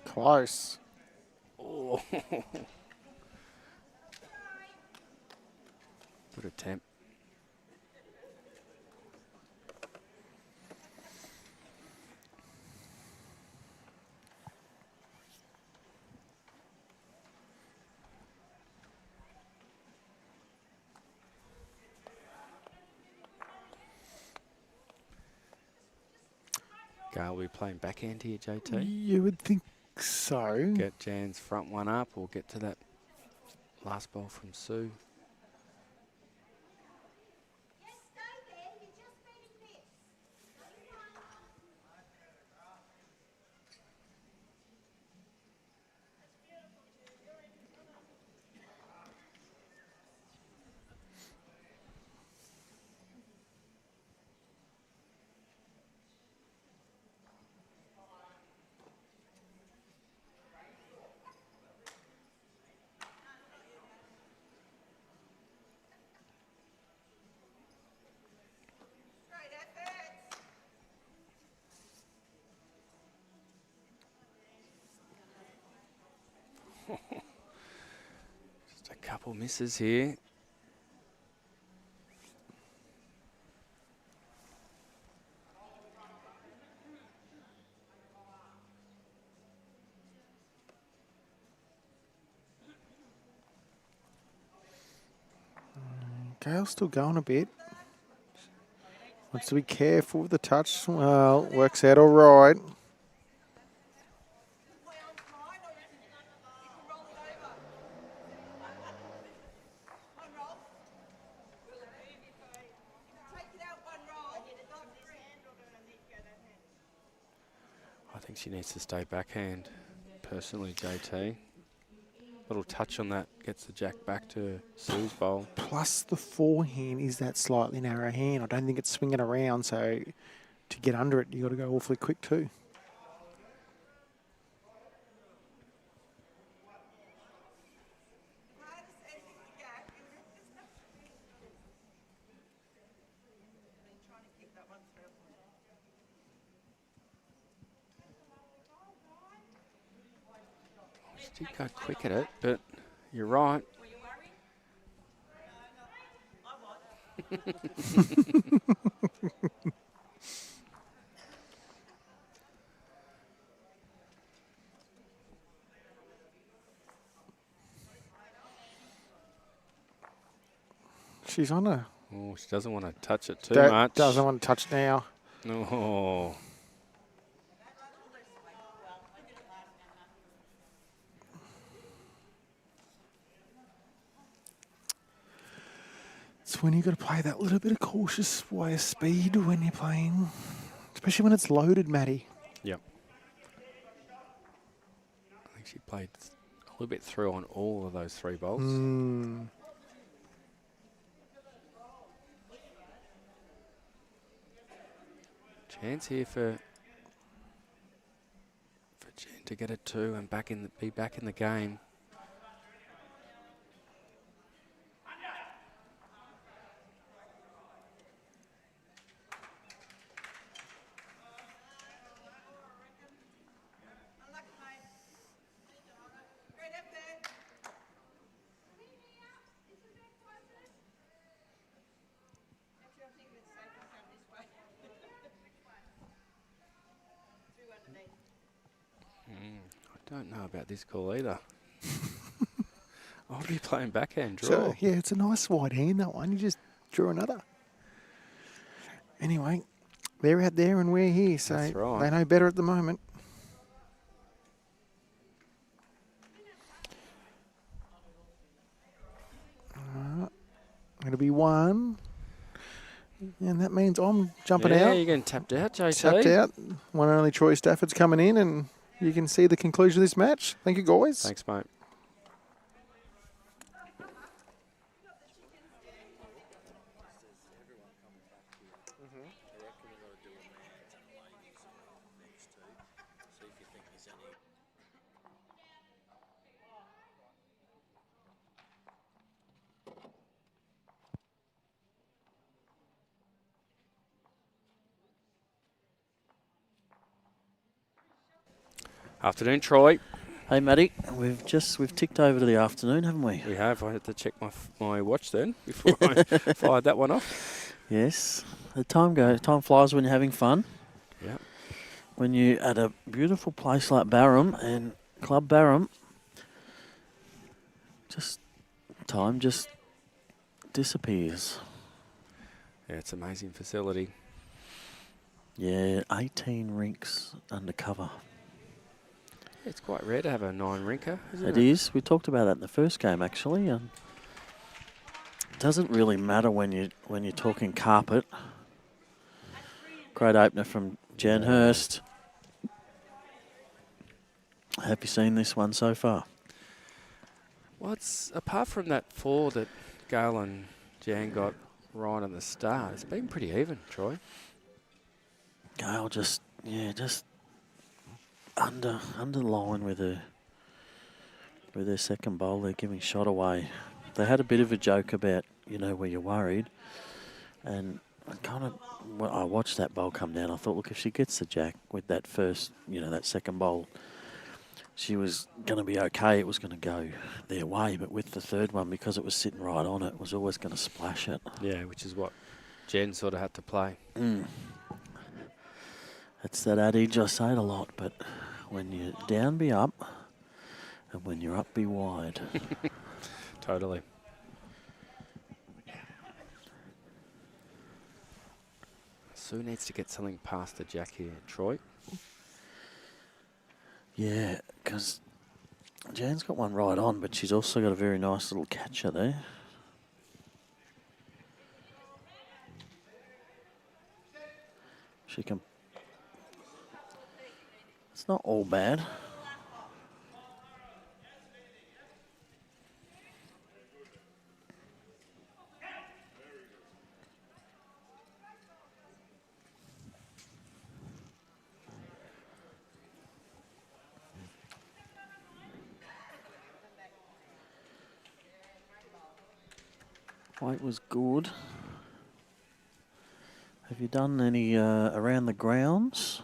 Close. Oh. Good attempt. Gayle will be playing backhand here, JT. You would think so. Get Jan's front one up or get to that last ball from Sue. Just a couple misses here. Gayle's still going a bit. Wants to be careful with the touch. Well, works out all right. I think she needs to stay backhand, personally, JT. Little touch on that gets the jack back to Sue's bowl. Plus the forehand is that slightly narrow hand. I don't think it's swinging around, so to get under it, you got to go awfully quick too. She did go quick at it, but you're right. She's on her. Oh, she doesn't want to touch it too much. Doesn't want to touch it now. Oh. It's when you got to play that little bit of cautious way of speed when you're playing, especially when it's loaded, Matty. Yep. I think she played a little bit through on all of those 3 bowls. Chance here for Jen to get a 2 and be back in the game. I don't know about this call either. I'll be playing backhand draw. So, yeah, it's a nice wide hand, that one. You just draw another. Anyway, they're out there and we're here, so That's right. they know better at the moment. It'll be one. And that means I'm jumping Yeah, out. you're getting tapped out, JT. Tapped out. One and only Troy Stafford's coming in, and you can see the conclusion of this match. Thank you, guys. Thanks, mate. Afternoon, Troy. Hey, Matty, we've ticked over to the afternoon, haven't we? We have. I had to check my watch then before I fired that one off. Yes. The time flies when you're having fun. Yeah. When you're at a beautiful place like Barham and Club Barham, time just disappears. Yeah, it's an amazing facility. Yeah, 18 rinks undercover. It's quite rare to have a 9-rinker, isn't it? It is. We talked about that in the first game, actually. It doesn't really matter when you're talking carpet. Great opener from Jan HURST. Have you seen this one so far? Well, it's apart from that 4 that GAYLE and Jan got right on the start, it's been pretty even, Troy. GAYLE just underline with their second bowl. They're giving shot away. They had a bit of a joke about, where you're worried. And I watched that bowl come down. I thought, look, if she gets the jack with that first, that second bowl, she was going to be okay. It was going to go their way. But with the third one, because it was sitting right on it, was always going to splash it. Yeah, which is what Jen sort of had to play. It's that adage, I say it a lot, but when you're down, be up, and when you're up, be wide. Totally. Sue needs to get something past the jack here, Troy. Yeah, because Jan's got one right on, but she's also got a very nice little catcher there. She can... It's not all bad. White was good. Have you done any around the grounds?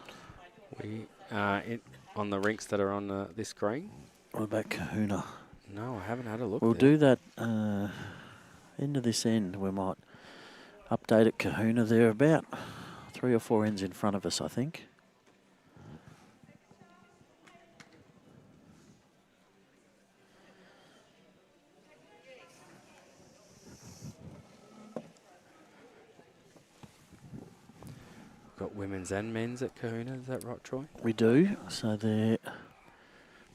We on the rinks that are on this green. What about Kahuna? No, I haven't had a look. We'll there. do that end of this end. We might update at Kahuna. They're about 3 or 4 ends in front of us, I think. Got women's and men's at Kahuna, is that right, Troy? We do. So they're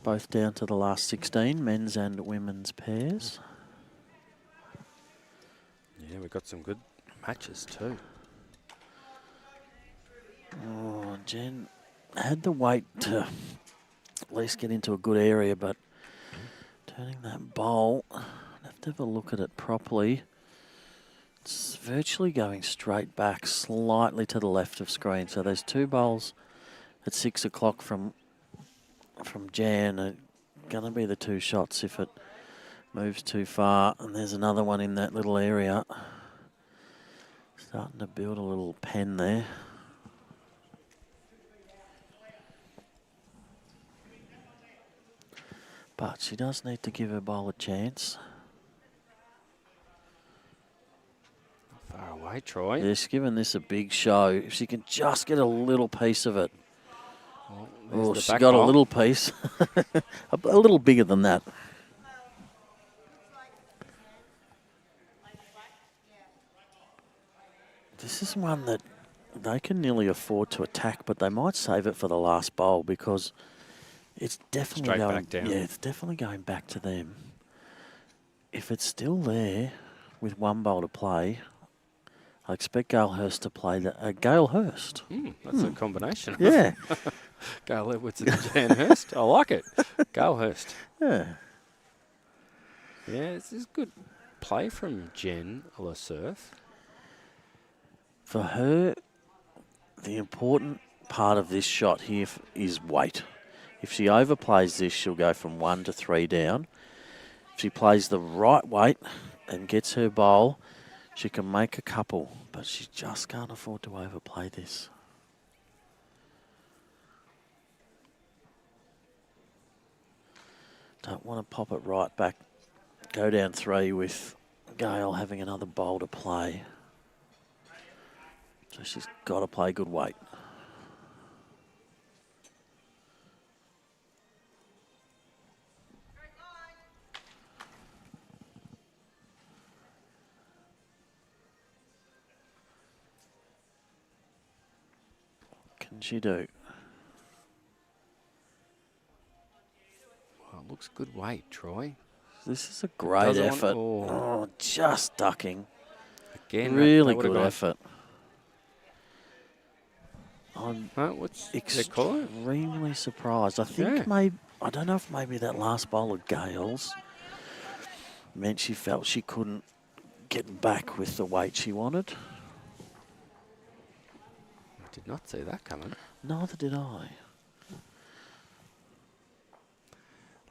both down to the last 16, men's and women's pairs. Yeah, we've got some good matches too. Oh, Jen had the weight to at least get into a good area, but turning that bowl, I'd have to have a look at it properly. It's virtually going straight back, slightly to the left of screen. So there's 2 bowls at 6 o'clock from Jan. Going to be the 2 shots if it moves too far. And there's another one in that little area. Starting to build a little pen there. But she does need to give her bowl a chance. Far away, Troy. Yeah, she's given this a big show. If she can just get a little piece of it. Well, There's Oh, the she back got a bowl. little piece. a little bigger than that. This is one that they can nearly afford to attack, but they might save it for the last bowl because it's definitely Straight going back down. Yeah, it's definitely going back to them. If it's still there with one bowl to play, I expect GAYLE to play GAYLE. That's a combination. Yeah. GAYLE Edwards and Jan Hurst. I like it. GAYLE Hurst. Yeah. Yeah, this is good play from Jen a la Surf. For her, the important part of this shot here is weight. If she overplays this, she'll go from 1 to 3 down. If she plays the right weight and gets her bowl, she can make a couple, but she just can't afford to overplay this. Don't want to pop it right back. Go down 3 with GAYLE having another bowl to play. So she's got to play good weight. What can she do? Well, it looks good weight, Troy. This is a great Doesn't effort. want- Oh, just ducking. Again, Really that would've good gone- effort. I'm What's they call it? extremely surprised. I think Yeah. maybe, I don't know if maybe that last bowl of GAYLE's meant she felt she couldn't get back with the weight she wanted. I did not see that coming. Neither did I.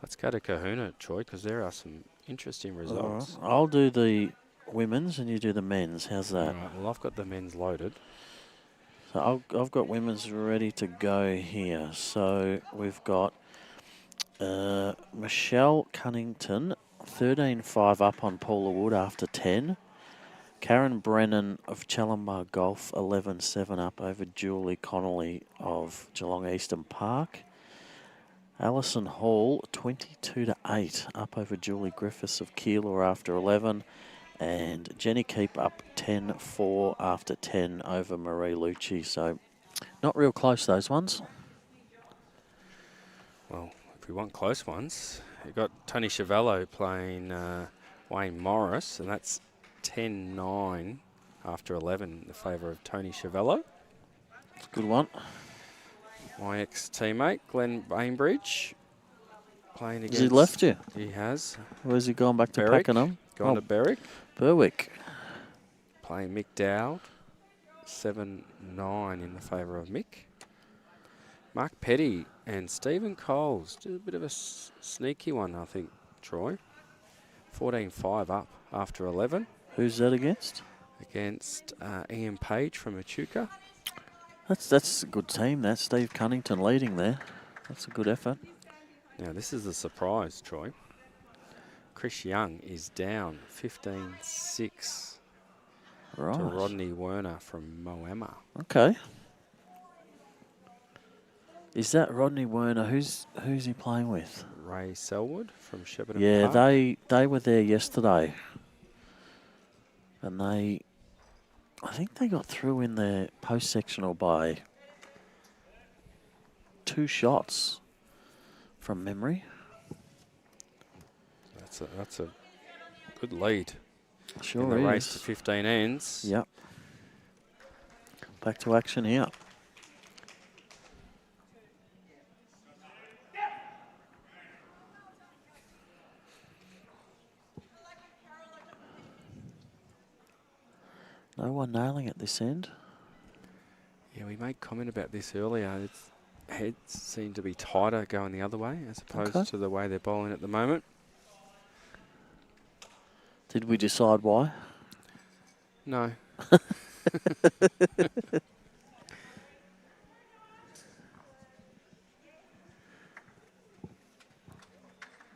Let's go to Kahuna, Troy, because there are some interesting results. All right. I'll do the women's and you do the men's. How's All that? right, well, I've got the men's loaded. So I've got women's ready to go here. So we've got Michelle Cunnington, 13-5 up on Paula Wood after 10. Karen Brennan of Challenbar Golf, 11-7 up over Julie Connolly of Geelong Eastern Park. Alison Hall, 22-8 up over Julie Griffiths of Keilor after 11. And Jenny Keep up 10-4 after 10 over Marie Lucci. So not real close, those ones. Well, if we want close ones, you've got Tony Chavello playing Wayne Morris, and that's 10-9 after 11 in the favour of Tony Chavello. It's a good one. My ex-teammate, Glenn Bainbridge, playing against... Has he left you? He has. Where's he gone back to Berwick. Pakenham? Gone to Berwick. Berwick. Playing Mick Dowd, 7-9 in the favour of Mick. Mark Petty and Stephen Coles, just a bit of a sneaky one, I think, Troy. 14-5 up after 11 Who's that against? against Ian Page from Echuca. That's a good team. That's Steve Cunnington leading there. That's a good effort. Now, this is a surprise, Troy. Chris Young is down 15-6 Right. to Rodney Werner from Moama. Okay. Is that Rodney Werner? Who's he playing with? Ray Selwood from Shepparton Yeah, Park. they were there yesterday. And I think they got through in their post-sectional by 2 shots from memory. That's a good lead. Sure in the is. race to 15 ends. Yep. Back to action here. No one nailing it this end. Yeah, we made comment about this earlier. Its heads seem to be tighter going the other way as opposed to the way they're bowling at the moment. Did we decide why? No.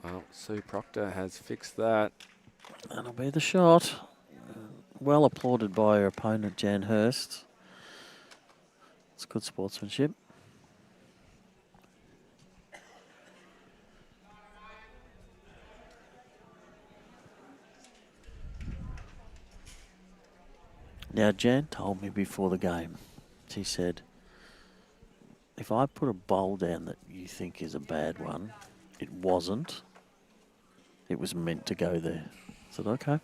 Well, Sue Proctor has fixed that. That'll be the shot. Well applauded by her opponent, Jan Hurst. It's good sportsmanship. Now, Jan told me before the game, she said, if I put a bowl down that you think is a bad one, it wasn't. It was meant to go there. I said, okay.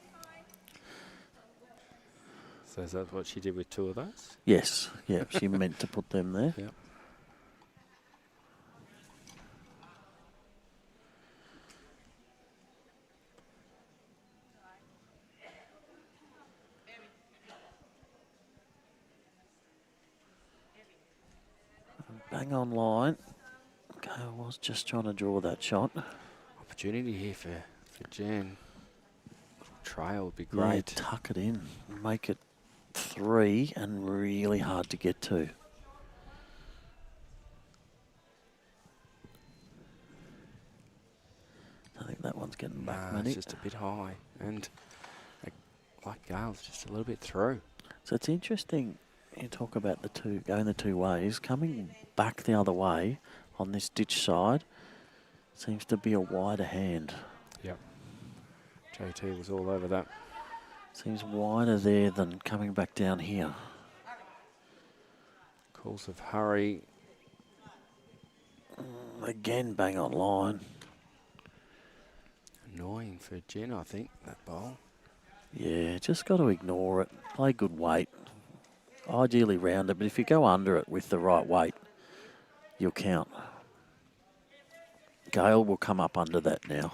So is that what she did with 2 of those? Yes, yeah, she meant to put them there. Yep. Bang on line. Okay, I was just trying to draw that shot. Opportunity here for Jen. Trail would be Yeah, great. tuck it in. Make it 3 and really hard to get to. I think that one's getting back, Nah, Matty. it's just a bit high. And like Gayle's just a little bit through. So it's interesting, you talk about the two, going the 2 ways. Coming back the other way on this ditch side seems to be a wider hand. Yep. JT was all over that. Seems wider there than coming back down here. Calls of hurry. Again, bang on line. Annoying for Jen, I think, that bowl. Yeah, just got to ignore it. Play good weight. Ideally rounded, but if you go under it with the right weight, you'll count. Gayle will come up under that now.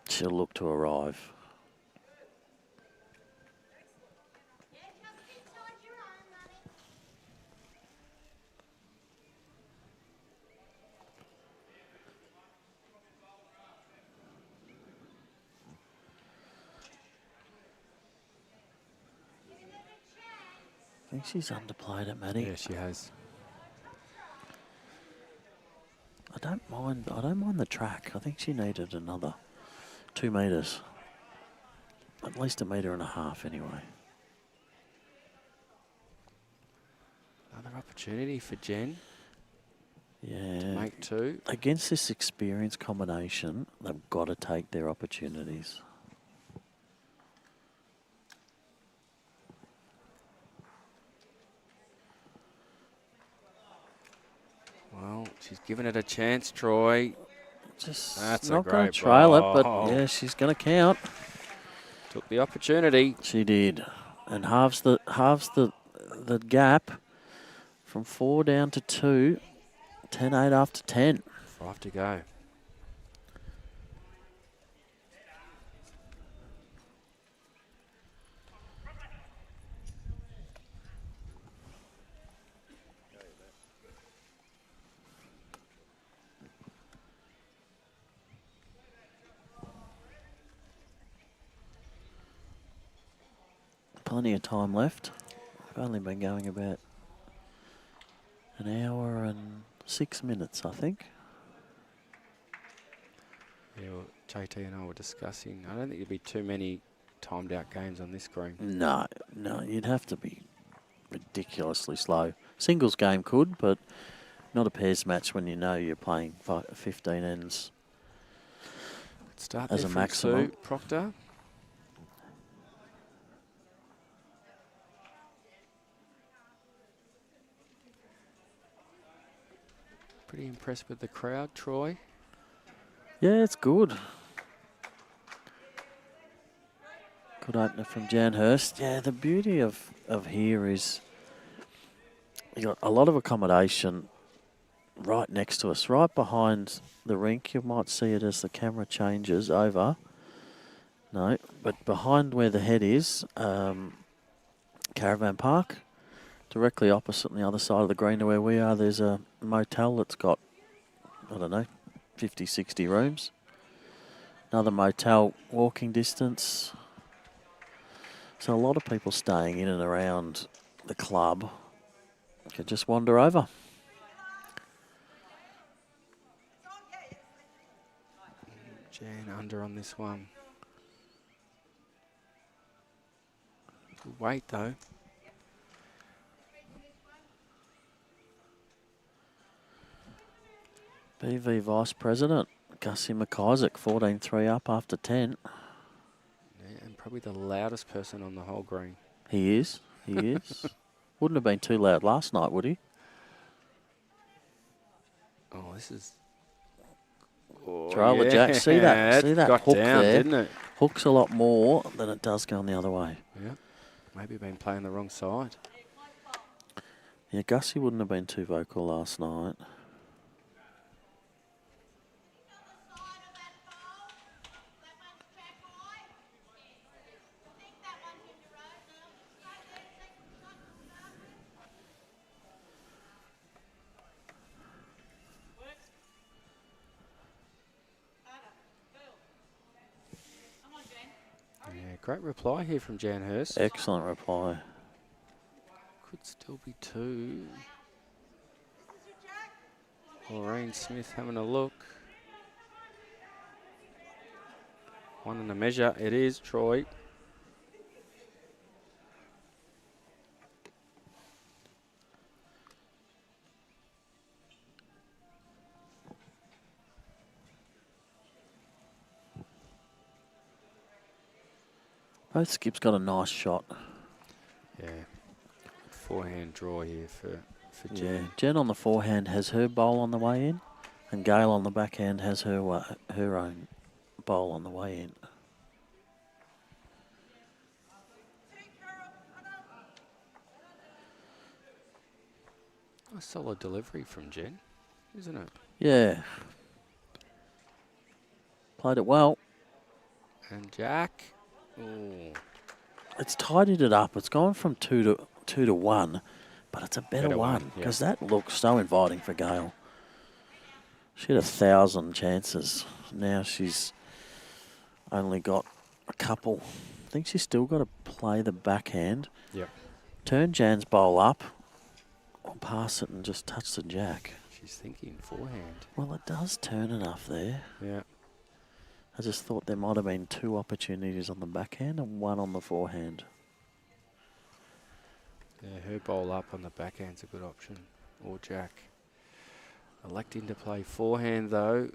She'll look to arrive. I think she's underplayed it, Matty. Yeah, she has. I don't mind the track. I think she needed another 2 metres. At least 1.5 metres anyway. Another opportunity for Jen to Yeah. make 2. Against this experience combination, they've got to take their opportunities. Well, she's given it a chance, Troy. Just That's a not going to great trail it, but ball. yeah, she's going to count. Took the opportunity. She did, and halves the gap from 4 down to 2. 10-8 after 10. 5 to go. Plenty of time left. We've only been going about 1 hour and 6 minutes, I think. Yeah, well, JT and I were discussing. I don't think there'd be too many timed out games on this green. No, you'd have to be ridiculously slow. Singles game could, but not a pairs match when you know you're playing 15 ends Start as there a from maximum. Sue Proctor. Pretty impressed with the crowd, Troy. Yeah, it's good. Good opener from Jan HURST. Yeah, the beauty of here is you got a lot of accommodation right next to us, right behind the rink. You might see it as the camera changes over. No, but behind where the head is, Caravan Park. Directly opposite on the other side of the green to where we are, there's a motel that's got, I don't know, 50, 60 rooms. Another motel walking distance. So a lot of people staying in and around the club could just wander over. Jan under on this one. Good weight though. BV Vice President, Gussie McIsaac, 14-3 up after 10. Yeah, and Probably the loudest person on the whole green. He is. He is. Wouldn't have been too loud last night, would he? Oh, this is... Oh, Trailer Jack. See that? See that got hook down, there? didn't it? Hooks a lot more than it does going the other way. Yeah. Maybe been playing the wrong side. Yeah, Gussie wouldn't have been too vocal last night. Yeah, great reply here from Jan Hurst. Excellent reply. Could still be 2. Lorraine Smith having a look. 1 in the measure. It is Troy. Both skips got a nice shot. Yeah. Forehand draw here for Jen. Yeah, Jen on the forehand has her bowl on the way in, and Gayle on the backhand has her own bowl on the way in. A solid delivery from Jen, isn't it? Yeah. Played it well. And Jack. Oh, It's tidied it up. It's gone from 2 to 1, but it's a better one because that looks so inviting for Gayle. She had 1,000 chances. Now she's only got a couple. I think she's still got to play the backhand. Yep. Turn Jan's bowl up, or pass it and just touch the jack. She's thinking forehand. Well, it does turn enough there. Yeah. I just thought there might have been 2 opportunities on the backhand and 1 on the forehand. Yeah, her bowl up on the backhand's a good option. Or Jack. Electing to play forehand though.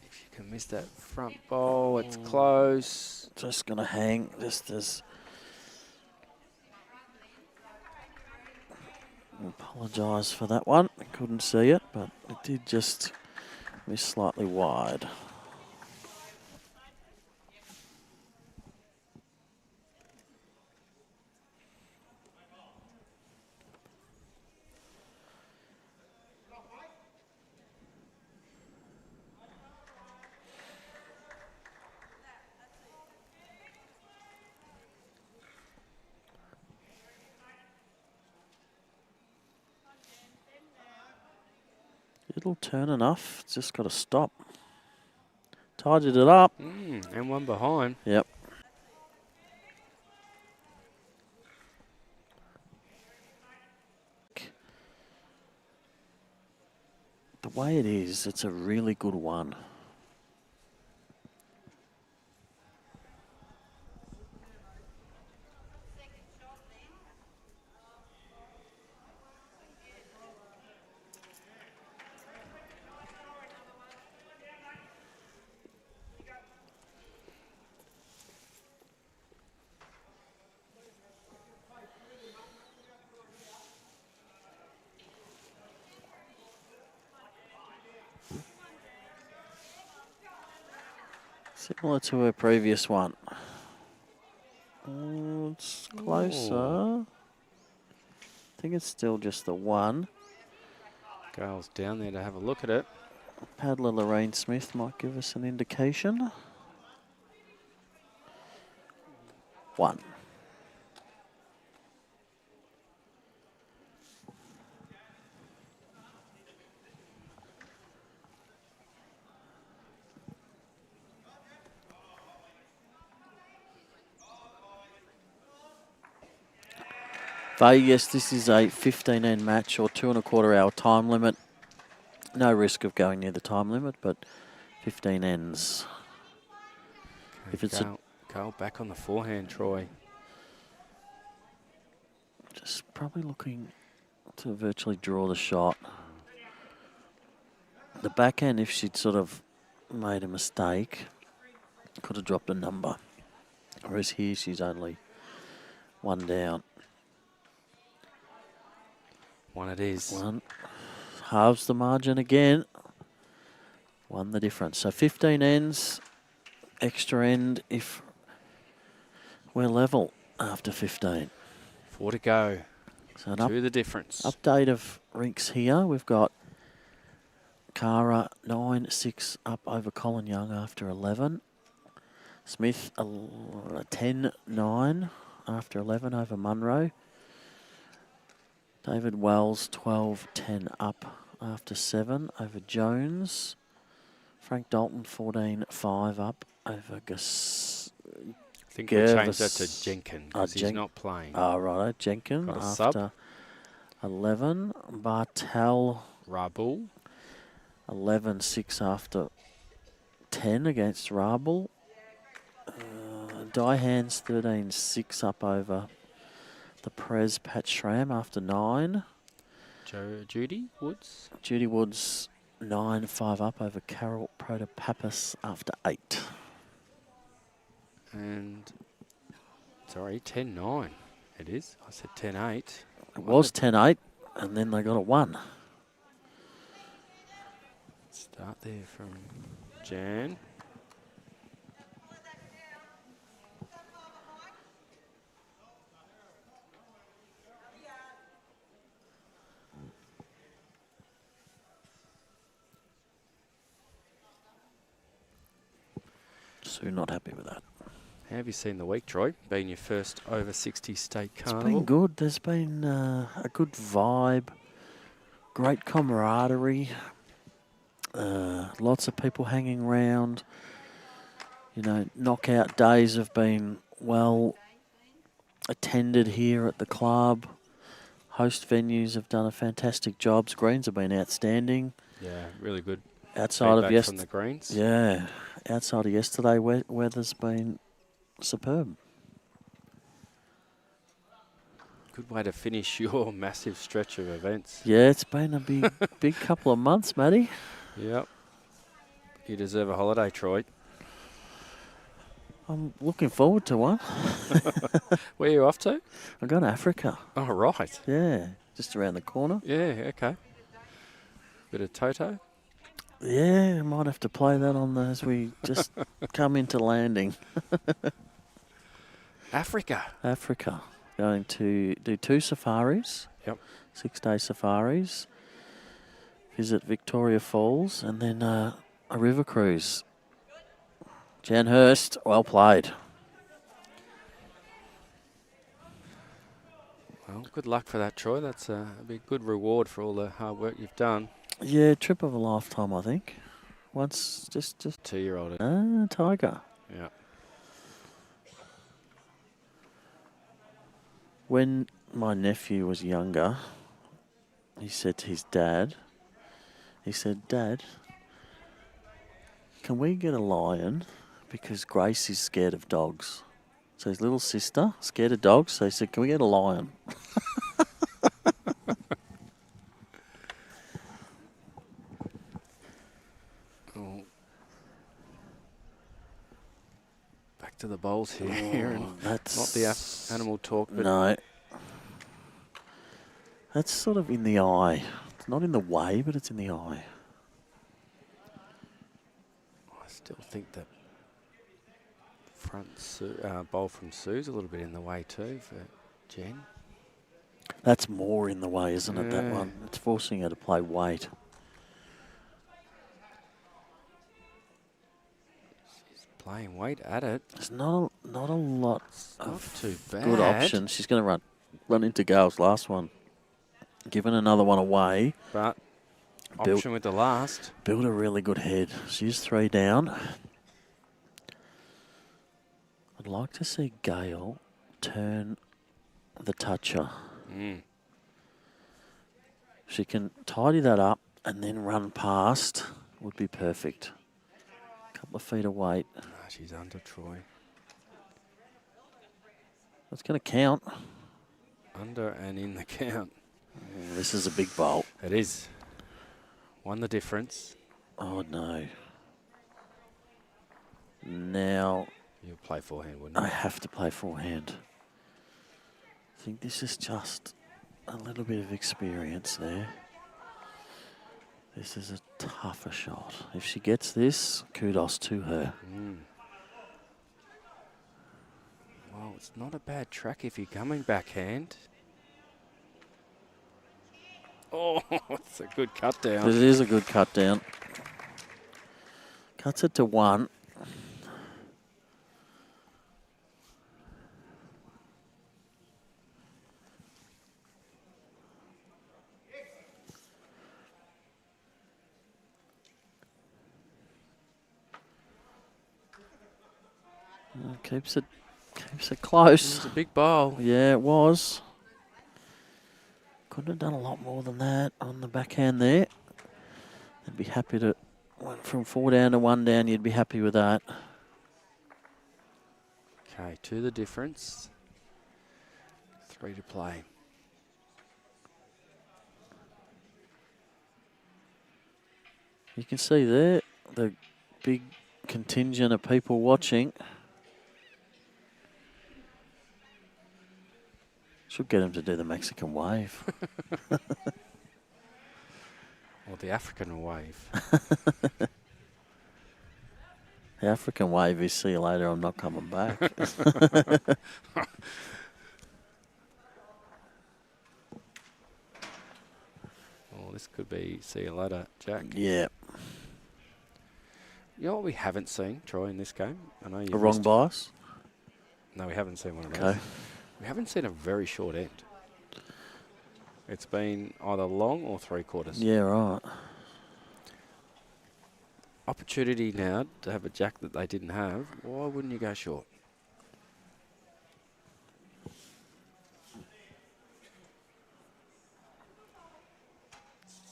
If you can miss that front bowl, it's close. Just going to hang just as... Apologise for that one. I couldn't see it, but it did just miss slightly wide. It'll turn enough. It's just got to stop. Tidied it up. And 1 behind. Yep. The way it is, it's a really good one. Similar to her previous one. Oh, it's closer. Ooh. I think it's still just the 1. Gayle's down there to have a look at it. Paddler Lorraine Smith might give us an indication. 1. Vegas, this is a 15-end match or 2.25 hour time limit. No risk of going near the time limit, but 15 ends. Okay, If it's Gayle back on the forehand, Troy. just probably looking to virtually draw the shot. The backhand, if she'd sort of made a mistake, Could have dropped a number. Whereas here she's only one down. One it is. One. Halves the margin again. One the difference. So 15 ends. Extra end if we're level after 15. 4 to go. So an To the difference. update of rinks here. We've got Cara 9-6 up over Colin Young after 11. Smith 10-9 after 11 over Munro. David Wells 12-10 up after 7 over Jones. Frank Dalton 14-5 up over Gus. I think we changed that to Jenkins because he's not playing. Oh, right. Jenkins Got a after sub. 11. Bartel Rabul. 11-6 after 10 against Rabul. Dihans 13-6 up over the Prez Pat Schramm after 9. Judy Woods. Judy Woods 9-5 up over Carol Protopappas after 8. And, sorry, 10-9 it is. I said 10-8. It was 10-8 and then they got a 1. Start there from Jan. Sue not happy with that. How have you seen the week, Troy? Being your first over 60 state carnival? It's been good. There's been a good vibe, great camaraderie, lots of people hanging around. You know, knockout days have been well attended here at the club. Host venues have done a fantastic job. Greens have been outstanding. Yeah, really good. Outside of Feedback from the Greens. Yeah, outside of yesterday, weather's been superb. Good way to finish your massive stretch of events. Yeah, it's been a big couple of months, Matty. Yep. You deserve a holiday, Troy. I'm looking forward to one. Where are you off to? I'm going to Africa. Oh, right. Yeah, just around the corner. Yeah, okay. Bit of Toto. Yeah, I might have to play that on as we just come into landing. Africa. Africa. Going to do 2 safaris. Yep. 6-day safaris. Visit Victoria Falls and then a river cruise. Jan Hurst, well played. Well, good luck for that, Troy. That's a big good reward for all the hard work you've done. Yeah, trip of a lifetime, I think. Once, just 2-year-old. Tiger. Yeah. When my nephew was younger, he said to his dad, Dad, can we get a lion? Because Grace is scared of dogs. So his little sister, scared of dogs, so he said, can we get a lion? Back to the bowls here. And That's not the animal talk, but no. That's sort of in the eye. It's not in the way, but it's in the eye. I still think that front bowl from Sue's a little bit in the way too for Jen. That's more in the way, isn't it, that Yeah. one? It's forcing her to play weight. She's playing weight at it. There's not a lot Not of too bad. good options. She's going to run into Gale's last one. Giving another one away. But Built- option with the last. Build a really good head. She's 3 down. I'd like to see Gayle turn the toucher. She can tidy that up and then run past. Would be perfect. Couple of feet of weight. She's under Troy. That's going to count. Under and in the count. This is a big bolt. It is. Won the difference. Oh, no. Now You'll play forehand, wouldn't I you? have to play forehand. I think this is just a little bit of experience there. This is a tougher shot. If she gets this, kudos to her. Well, it's not a bad track if you're coming backhand. Oh, it's a good cut down. It is a good cut down. Cuts it to 1. Keeps it close. It's a big bowl. Yeah, it was. Couldn't have done a lot more than that on the backhand there. I'd be happy to, went from 4 down to 1 down, you'd be happy with that. Okay, 2 the difference. 3 to play. You can see there the big contingent of people watching. Should get him to do the Mexican wave. Or the African wave. The African wave is see you later, I'm not coming back. Oh, this could be see you later, Jack. Yeah. You know what we haven't seen, Troy, in this game? I know A you wrong bias? No, we haven't seen one of those. Okay. We haven't seen a very short end. It's been either long or 3/4. Yeah, right. Opportunity now to have a jack that they didn't have. Why wouldn't you go short?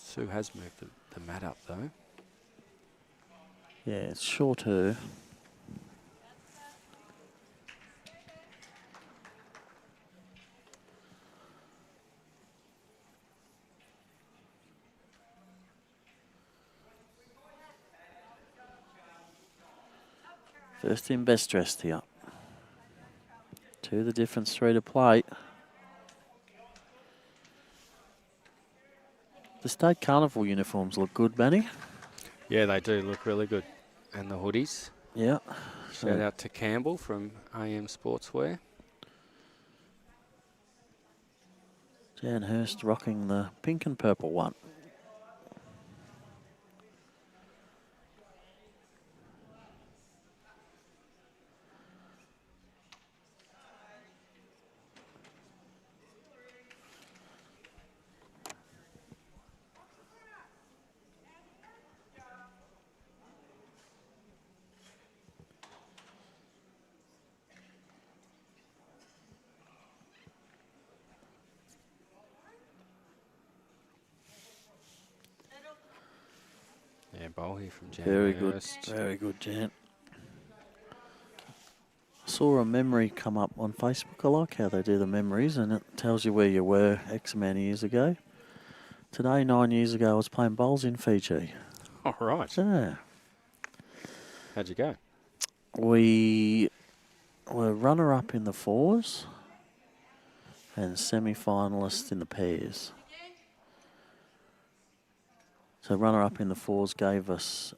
Sue has moved the mat up though. Yeah, it's shorter. First in, best dressed here. 2 the difference, 3 to play. The state carnival uniforms look good, Benny. Yeah, they do look really good. And the hoodies. Yeah. Shout out to Campbell from AM Sportswear. Jan Hurst rocking the pink and purple one. Yeah, bowl here from Jan. Very good. Hurst. Very good, Jan. I saw a memory come up on Facebook. I like how they do the memories, and it tells you where you were X amount of years ago. Today, 9 years ago, I was playing bowls in Fiji. All right. Yeah. How'd you go? We were runner-up in the 4s and semi-finalists in the pairs. So runner-up in the 4s gave us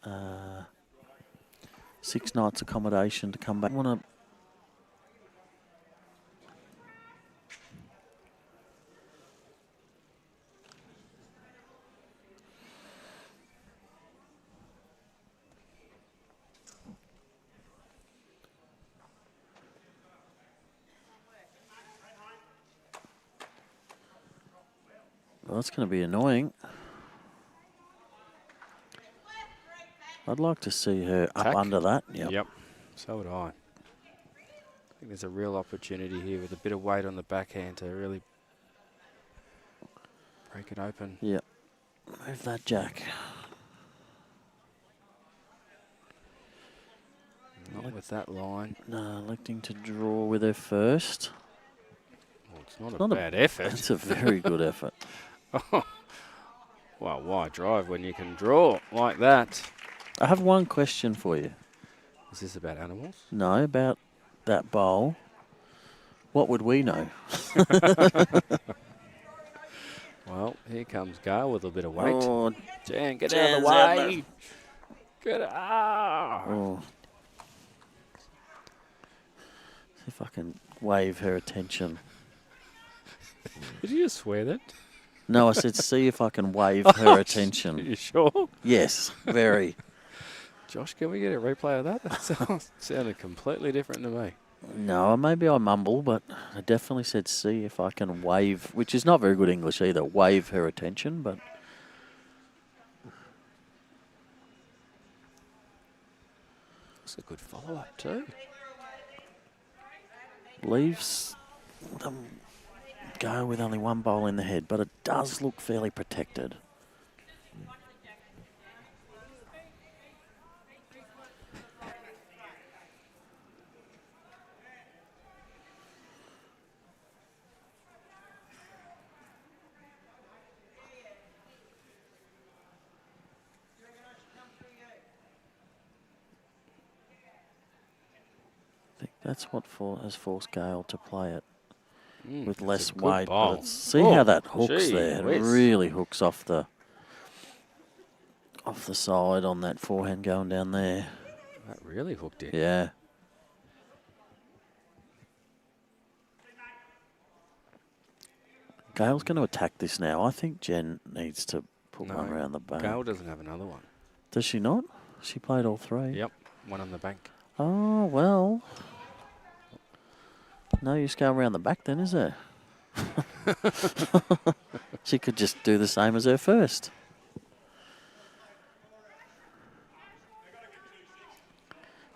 6 nights accommodation to come back. Well, that's going to be annoying. I'd like to see her Tack. up under that. Yep. Yep. So would I. I think there's a real opportunity here with a bit of weight on the backhand to really break it open. Yep. Move that jack. Not with that line. No, electing to draw with her first. Well, it's not not a a- bad effort. It's a very good effort. Well, why drive when you can draw like that? I have one question for you. Is this about animals? No, about that bowl. What would we know? Well, here comes Gale with a bit of weight. Oh, Jan, get out of Jan's the out way. Get out. oh. See if I can wave her attention. Did you just swear that? No, I said see if I can wave her Are attention. you sure? Yes, very. Josh, can we get a replay of that? That sounded completely different to me. No, maybe I mumble, but I definitely said see if I can wave, which is not very good English either, wave her attention, but It's a good follow-up too. leaves them go with only one bowl in the head, but it does look fairly protected. I think that's what has forced Gale to play it with That's less a good weight. bowl. But see how Oh, that hooks gee there. It whiz. really hooks off the side on that forehand going down there. That really hooked it. Yeah. Gale's going to attack this now. I think Jen needs to put one around the bank. Gale doesn't have another one. Does she not? She played all three. Yep, one on the bank. Oh, well. No use going around the back then, is there? She could just do the same as her first.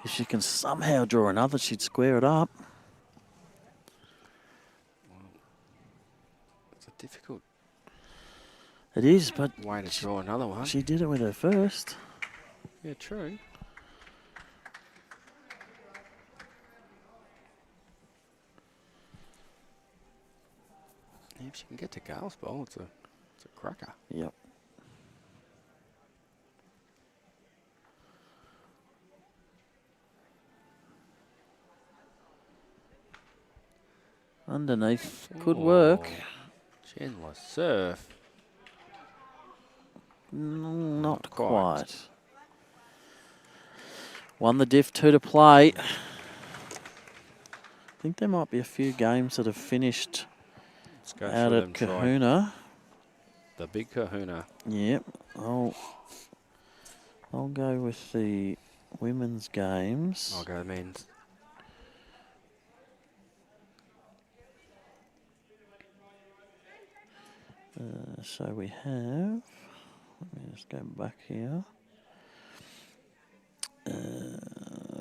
If she can somehow draw another, she'd square it up. It's a difficult It is, but way to draw another one. she did it with her first. Yeah, true. If she can get to Gale's bowl, it's a cracker. Yep. Underneath could work. Chandler surf. Not quite. quite. Won the diff, 2 to play. I think there might be a few games that have finished Let's go out through at them, Troy. Kahuna. The big kahuna. Yep. I'll go with the women's games. I'll go men's. So we have, let me just go back here.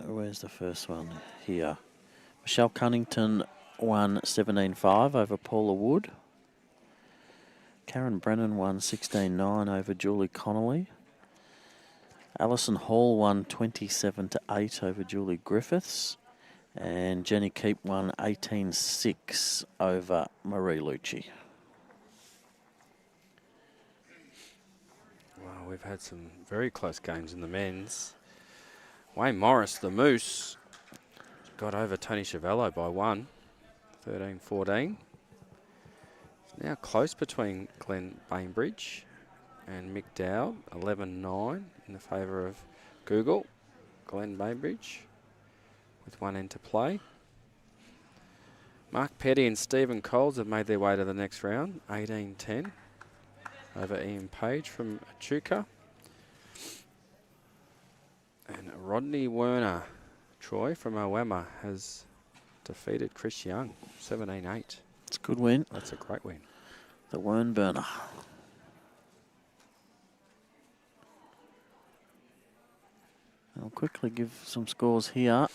Where's the first one? Here. Michelle Cunnington won 17-5 over Paula Wood. Karen Brennan won 16-9 over Julie Connolly. Alison Hall won 27-8 over Julie Griffiths. And Jenny Keep won 18-6 over Marie Lucci. Well, we've had some very close games in the men's. Wayne Morris, the Moose, got over Tony Chavello by 1, 13-14. Now close between Glenn Bainbridge and Mick Dowd, 11-9 in the favour of Google. Glenn Bainbridge with one end to play. Mark Petty and Stephen Coles have made their way to the next round, 18-10 over Ian Page from Echuca. And Rodney Werner, Troy from Moama, has defeated Chris Young, 17-8. It's a good win. That's a great win. The Wern Burner. I'll quickly give some scores here.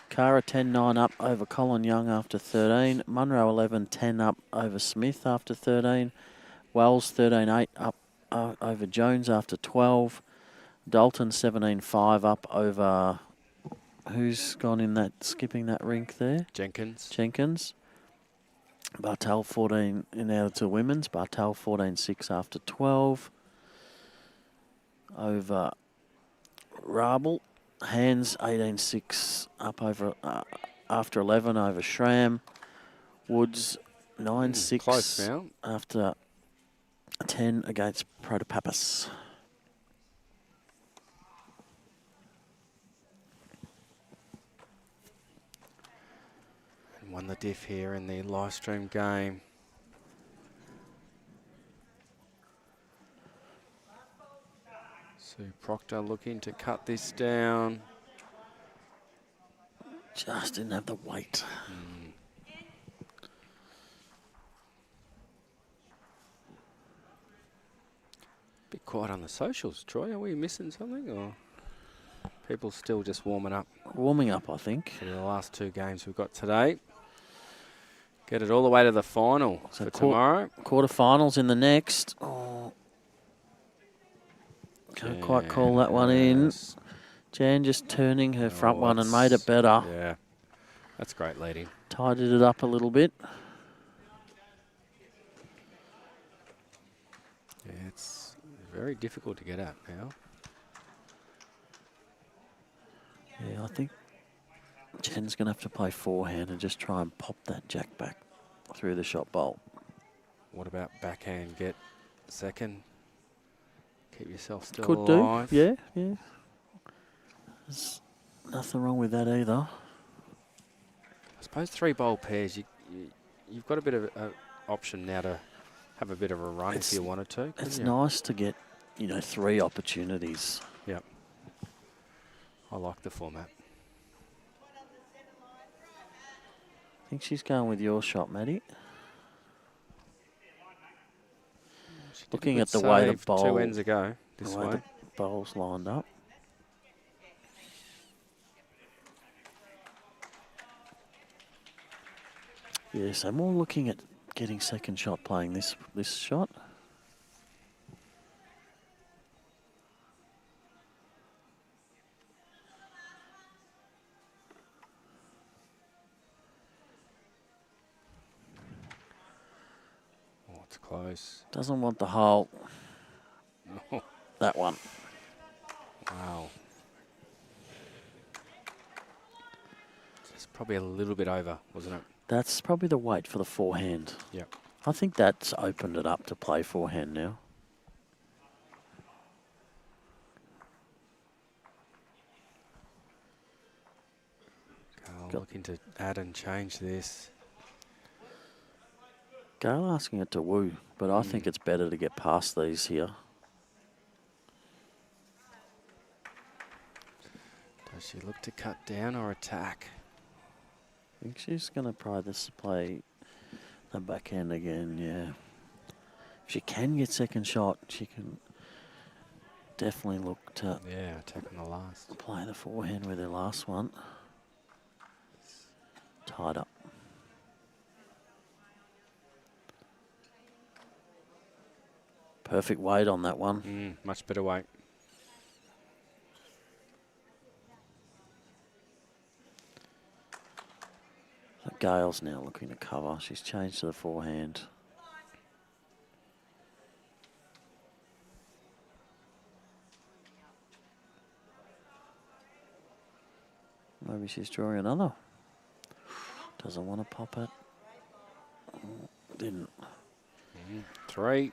Cara 10-9 up over Colin Young after 13. Munro 11-10 up over Smith after 13. Wells 13-8 up over Jones after 12. Dalton 17-5 up over, who's gone in that, skipping that rink there? Jenkins. Bartel 14 in out to women's. Bartel 14-6 after 12. Over Rabel Hands 18-6 up over after 11 over Schramm. Woods 9-6 close now. after 10 against Protopappas. And won the diff here in the live stream game. So Proctor looking to cut this down. Just didn't have the weight. Bit quiet on the socials, Troy. Are we missing something, or people still just warming up Warming up, I think. for the last two games we've got today? Get it all the way to the final So for tomorrow. Quarterfinals in the next. Oh. Can't quite call that one in. Yes. Jan just turning her front Oh, one and made it that's- better. Yeah, that's great leading. Tidied it up a little bit. Yeah, it's very difficult to get at now. Yeah, I think Jen's going to have to play forehand and just try and pop that jack back through the shot bolt. What about backhand? Get second. Keep yourself still Could alive. do. Yeah, yeah. There's nothing wrong with that either. I suppose 3 bowl pairs. You've got a bit of an option now to have a bit of a run if you wanted to. It's couldn't you? nice to get, 3 opportunities. Yep. I like the format. I think she's going with your shot, Maddie. She did a Looking good at the way the save bowl, 2 ends ago the this way way. the bowl's lined up. Yes, I'm more looking at getting second shot playing this shot. Oh, it's close. Doesn't want the hole. Oh, That one. wow. It's probably a little bit over, wasn't it? That's probably the weight for the forehand. Yep. I think that's opened it up to play forehand now. Carl looking to add and change this. Gayle asking it to woo, but I think it's better to get past these here. Does she look to cut down or attack? I think she's going to try this play the backhand again, yeah. If she can get second shot, she can definitely look to Yeah, attacking the last. play the forehand with her last one. Tied up. Perfect weight on that one. Much better weight. Gale's now looking to cover. She's changed to the forehand. Maybe she's drawing another. Doesn't want to pop it. Didn't. 3.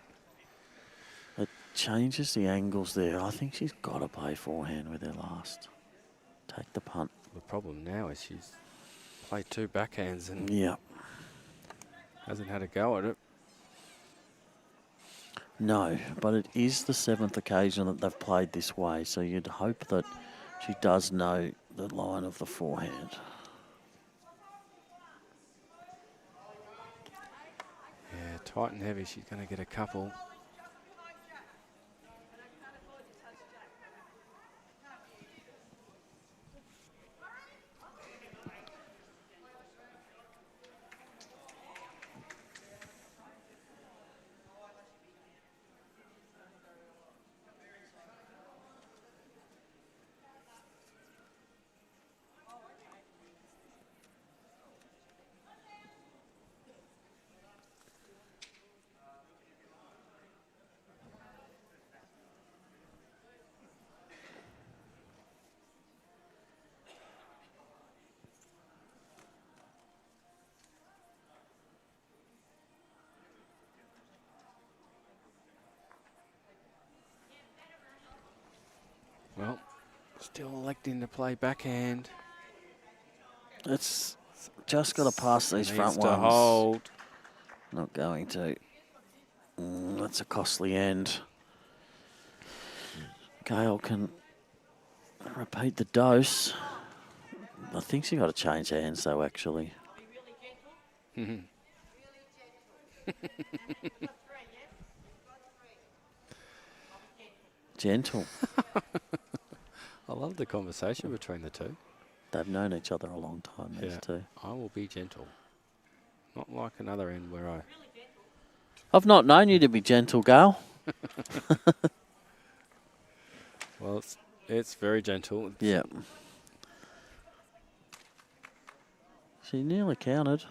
It changes the angles there. I think she's got to play forehand with her last. Take the punt. The problem now is she's played 2 backhands and Yeah. hasn't had a go at it. No, but it is the 7th occasion that they've played this way, so you'd hope that she does know the line of the forehand. Yeah, tight and heavy. She's going to get a couple. Still electing to play backhand. It's just got to pass these front Needs to ones. hold. Not going to. That's a costly end. Gale can repeat the dose. I think she got to change hands though, actually. Gentle. I love the conversation between the two. They've known each other a long time, these two. I will be gentle. Not like another end where I... I've not known you to be gentle, Gale. Well, it's very gentle. Yeah. She nearly counted.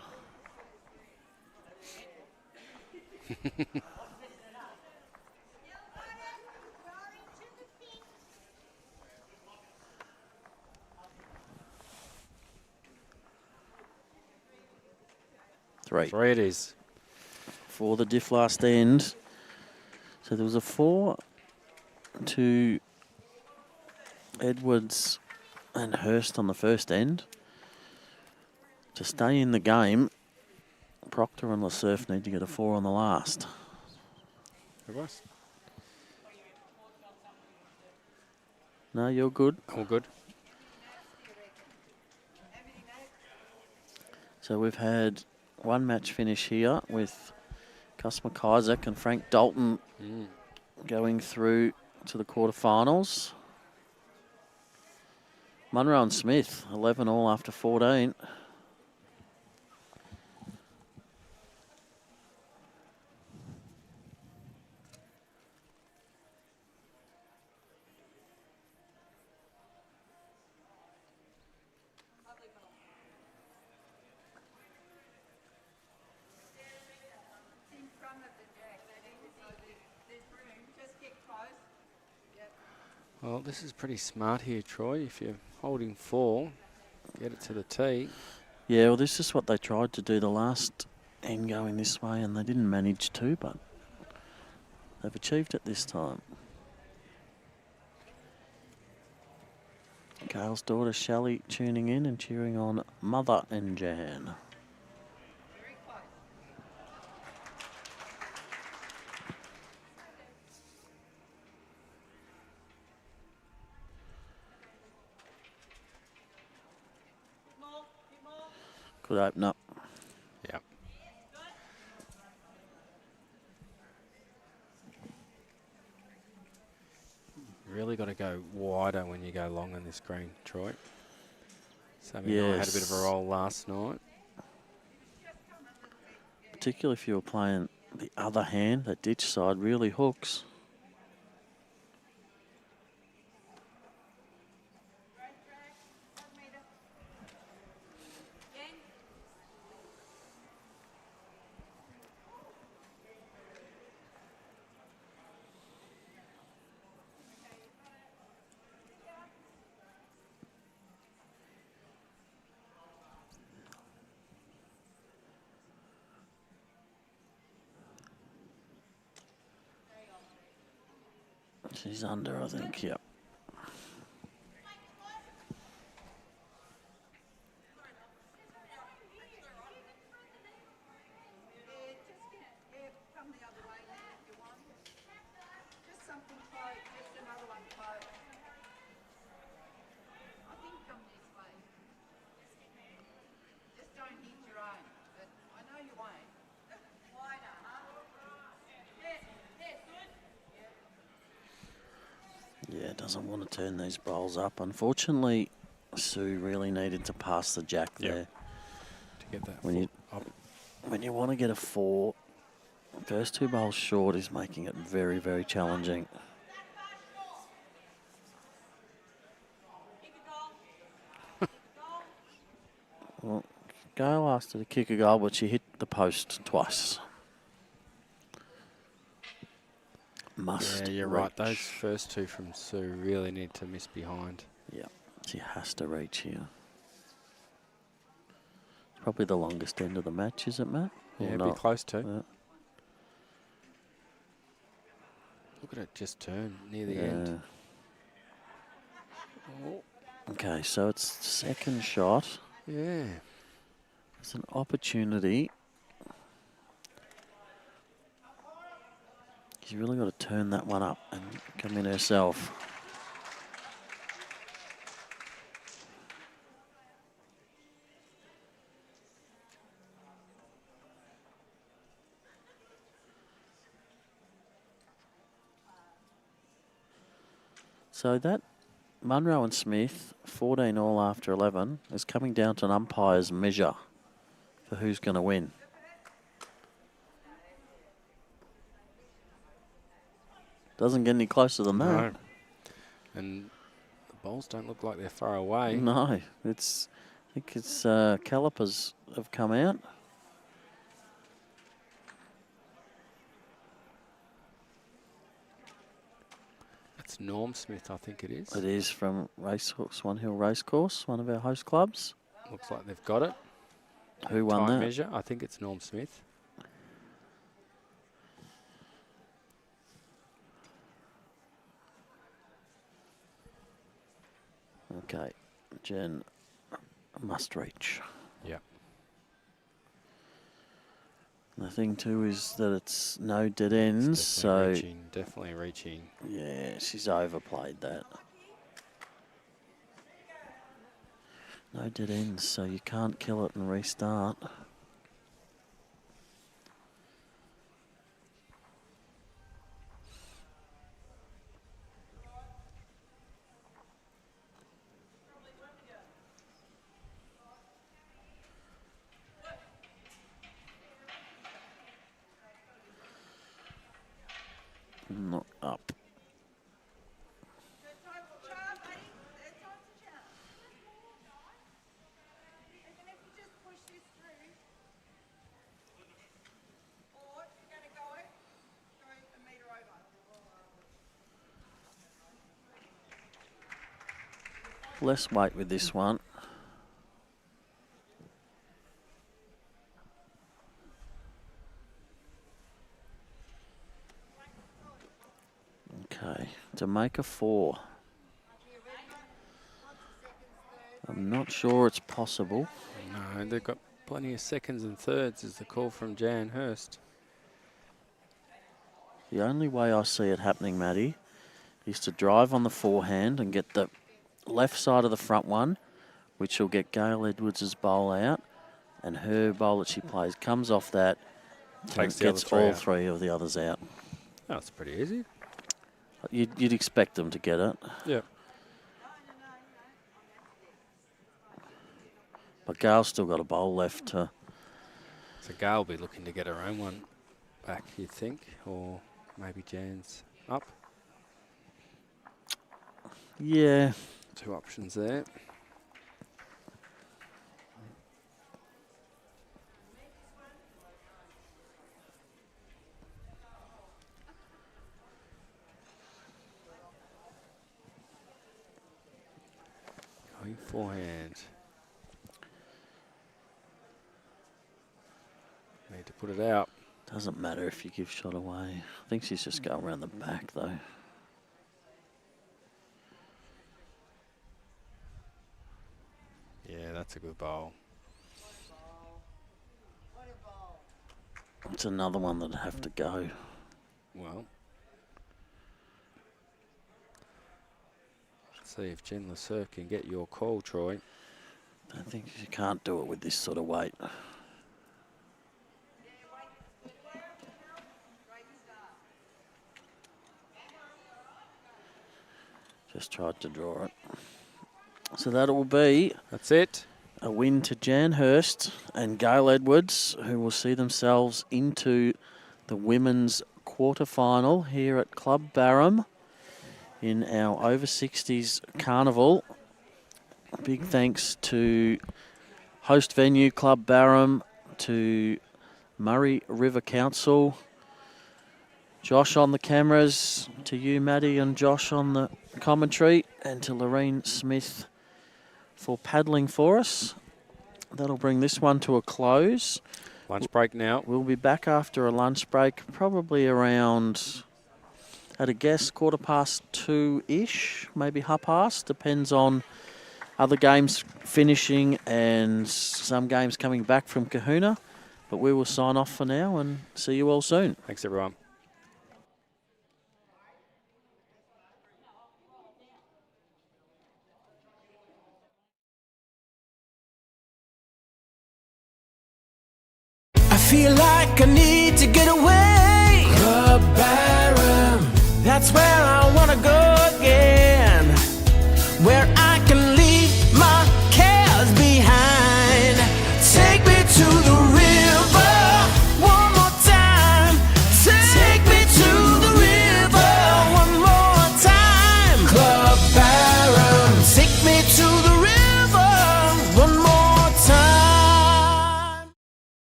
Three it is. For the diff last end. So there was a 4 to Edwards and Hurst on the first end. To stay in the game, Proctor and CERF need to get a 4 on the last. It was. No, you're good. All good. So we've had one match finish here with Gus McIsaac and Frank Dalton going through to the quarterfinals. Munro and Smith, 11 all after 14. Well, this is pretty smart here, Troy. If you're holding 4, get it to the tee. Yeah, well, this is what they tried to do the last end going this way, and they didn't manage to, but they've achieved it this time. Gale's daughter, Shelley, tuning in and cheering on Mother and Jan. Good open up. Yep. Really got to go wider when you go long on this green, Troy. Sammy and I had a bit of a roll last night. Particularly if you were playing the other hand, that ditch side really hooks. She's under, I think, yep. Yeah, doesn't want to turn these bowls up. Unfortunately, Sue really needed to pass the jack there. To get that When you up. when you want to get a 4, first 2 bowls short is making it very, very challenging. Well, Gale asked her to kick a goal, but she hit the post twice. Must Yeah, you're right. reach. Those first 2 from Sue really need to miss behind. Yeah, she has to reach here. It's probably the longest end of the match, is it, Matt? Or Yeah, it'd not? be close to. Yeah. Look at it just turn near the end. Okay, so it's second shot. Yeah. It's an opportunity. She's really got to turn that one up and come in herself. So that Munro and Smith, 14 all after 11, is coming down to an umpire's measure for who's going to win. Doesn't get any closer than that. No. And the bowls don't look like they're far away. No, I think it's calipers have come out. It's Norm Smith, I think it is. It is from Swan Hill Racecourse, one of our host clubs. Looks like they've got it. Who won Time that? measure. I think it's Norm Smith. Okay, Jen must reach. Yeah. The thing too is that it's no dead ends, so Definitely reaching. yeah, she's overplayed that. No dead ends, so you can't kill it and restart. Not up. Less weight with this one. Okay, to make a 4. I'm not sure it's possible. No, they've got plenty of seconds and thirds is the call from Jan Hurst. The only way I see it happening, Maddie, is to drive on the forehand and get the left side of the front one, which will get Gayle Edwards' bowl out, and her bowl that she plays comes off that, Takes the gets other three all out. 3 of the others out. Oh, it's pretty easy. You'd expect them to get it. Yeah. But Gayle's still got a bowl left to... So Gayle will be looking to get her own one back, you'd think, or maybe Jan's up. Yeah. 2 options there. Going forehand. Need to put it out. Doesn't matter if you give shot away. I think she's just going around the back, though. Yeah, that's a good bowl. It's another one that'd have to go. Well, let's see if Jen LeCerf can get your call, Troy. I think you can't do it with this sort of weight. Just tried to draw it. So that will be That's it. a win to Jan Hurst and Gayle Edwards, who will see themselves into the women's quarterfinal here at Club Barham in our over 60s carnival. Big thanks to host venue Club Barham, to Murray River Council, Josh on the cameras, to you, Maddie, and Josh on the commentary, and to Lorraine Smith for paddling for us. That'll bring this one to a close. Lunch break now. We'll be back after a lunch break, probably around at a guess, 2:15-ish, maybe 2:30. Depends on other games finishing and some games coming back from Kahuna. But we will sign off for now and see you all soon. Thanks, everyone. I feel like I need to get away. Club Baron, that's where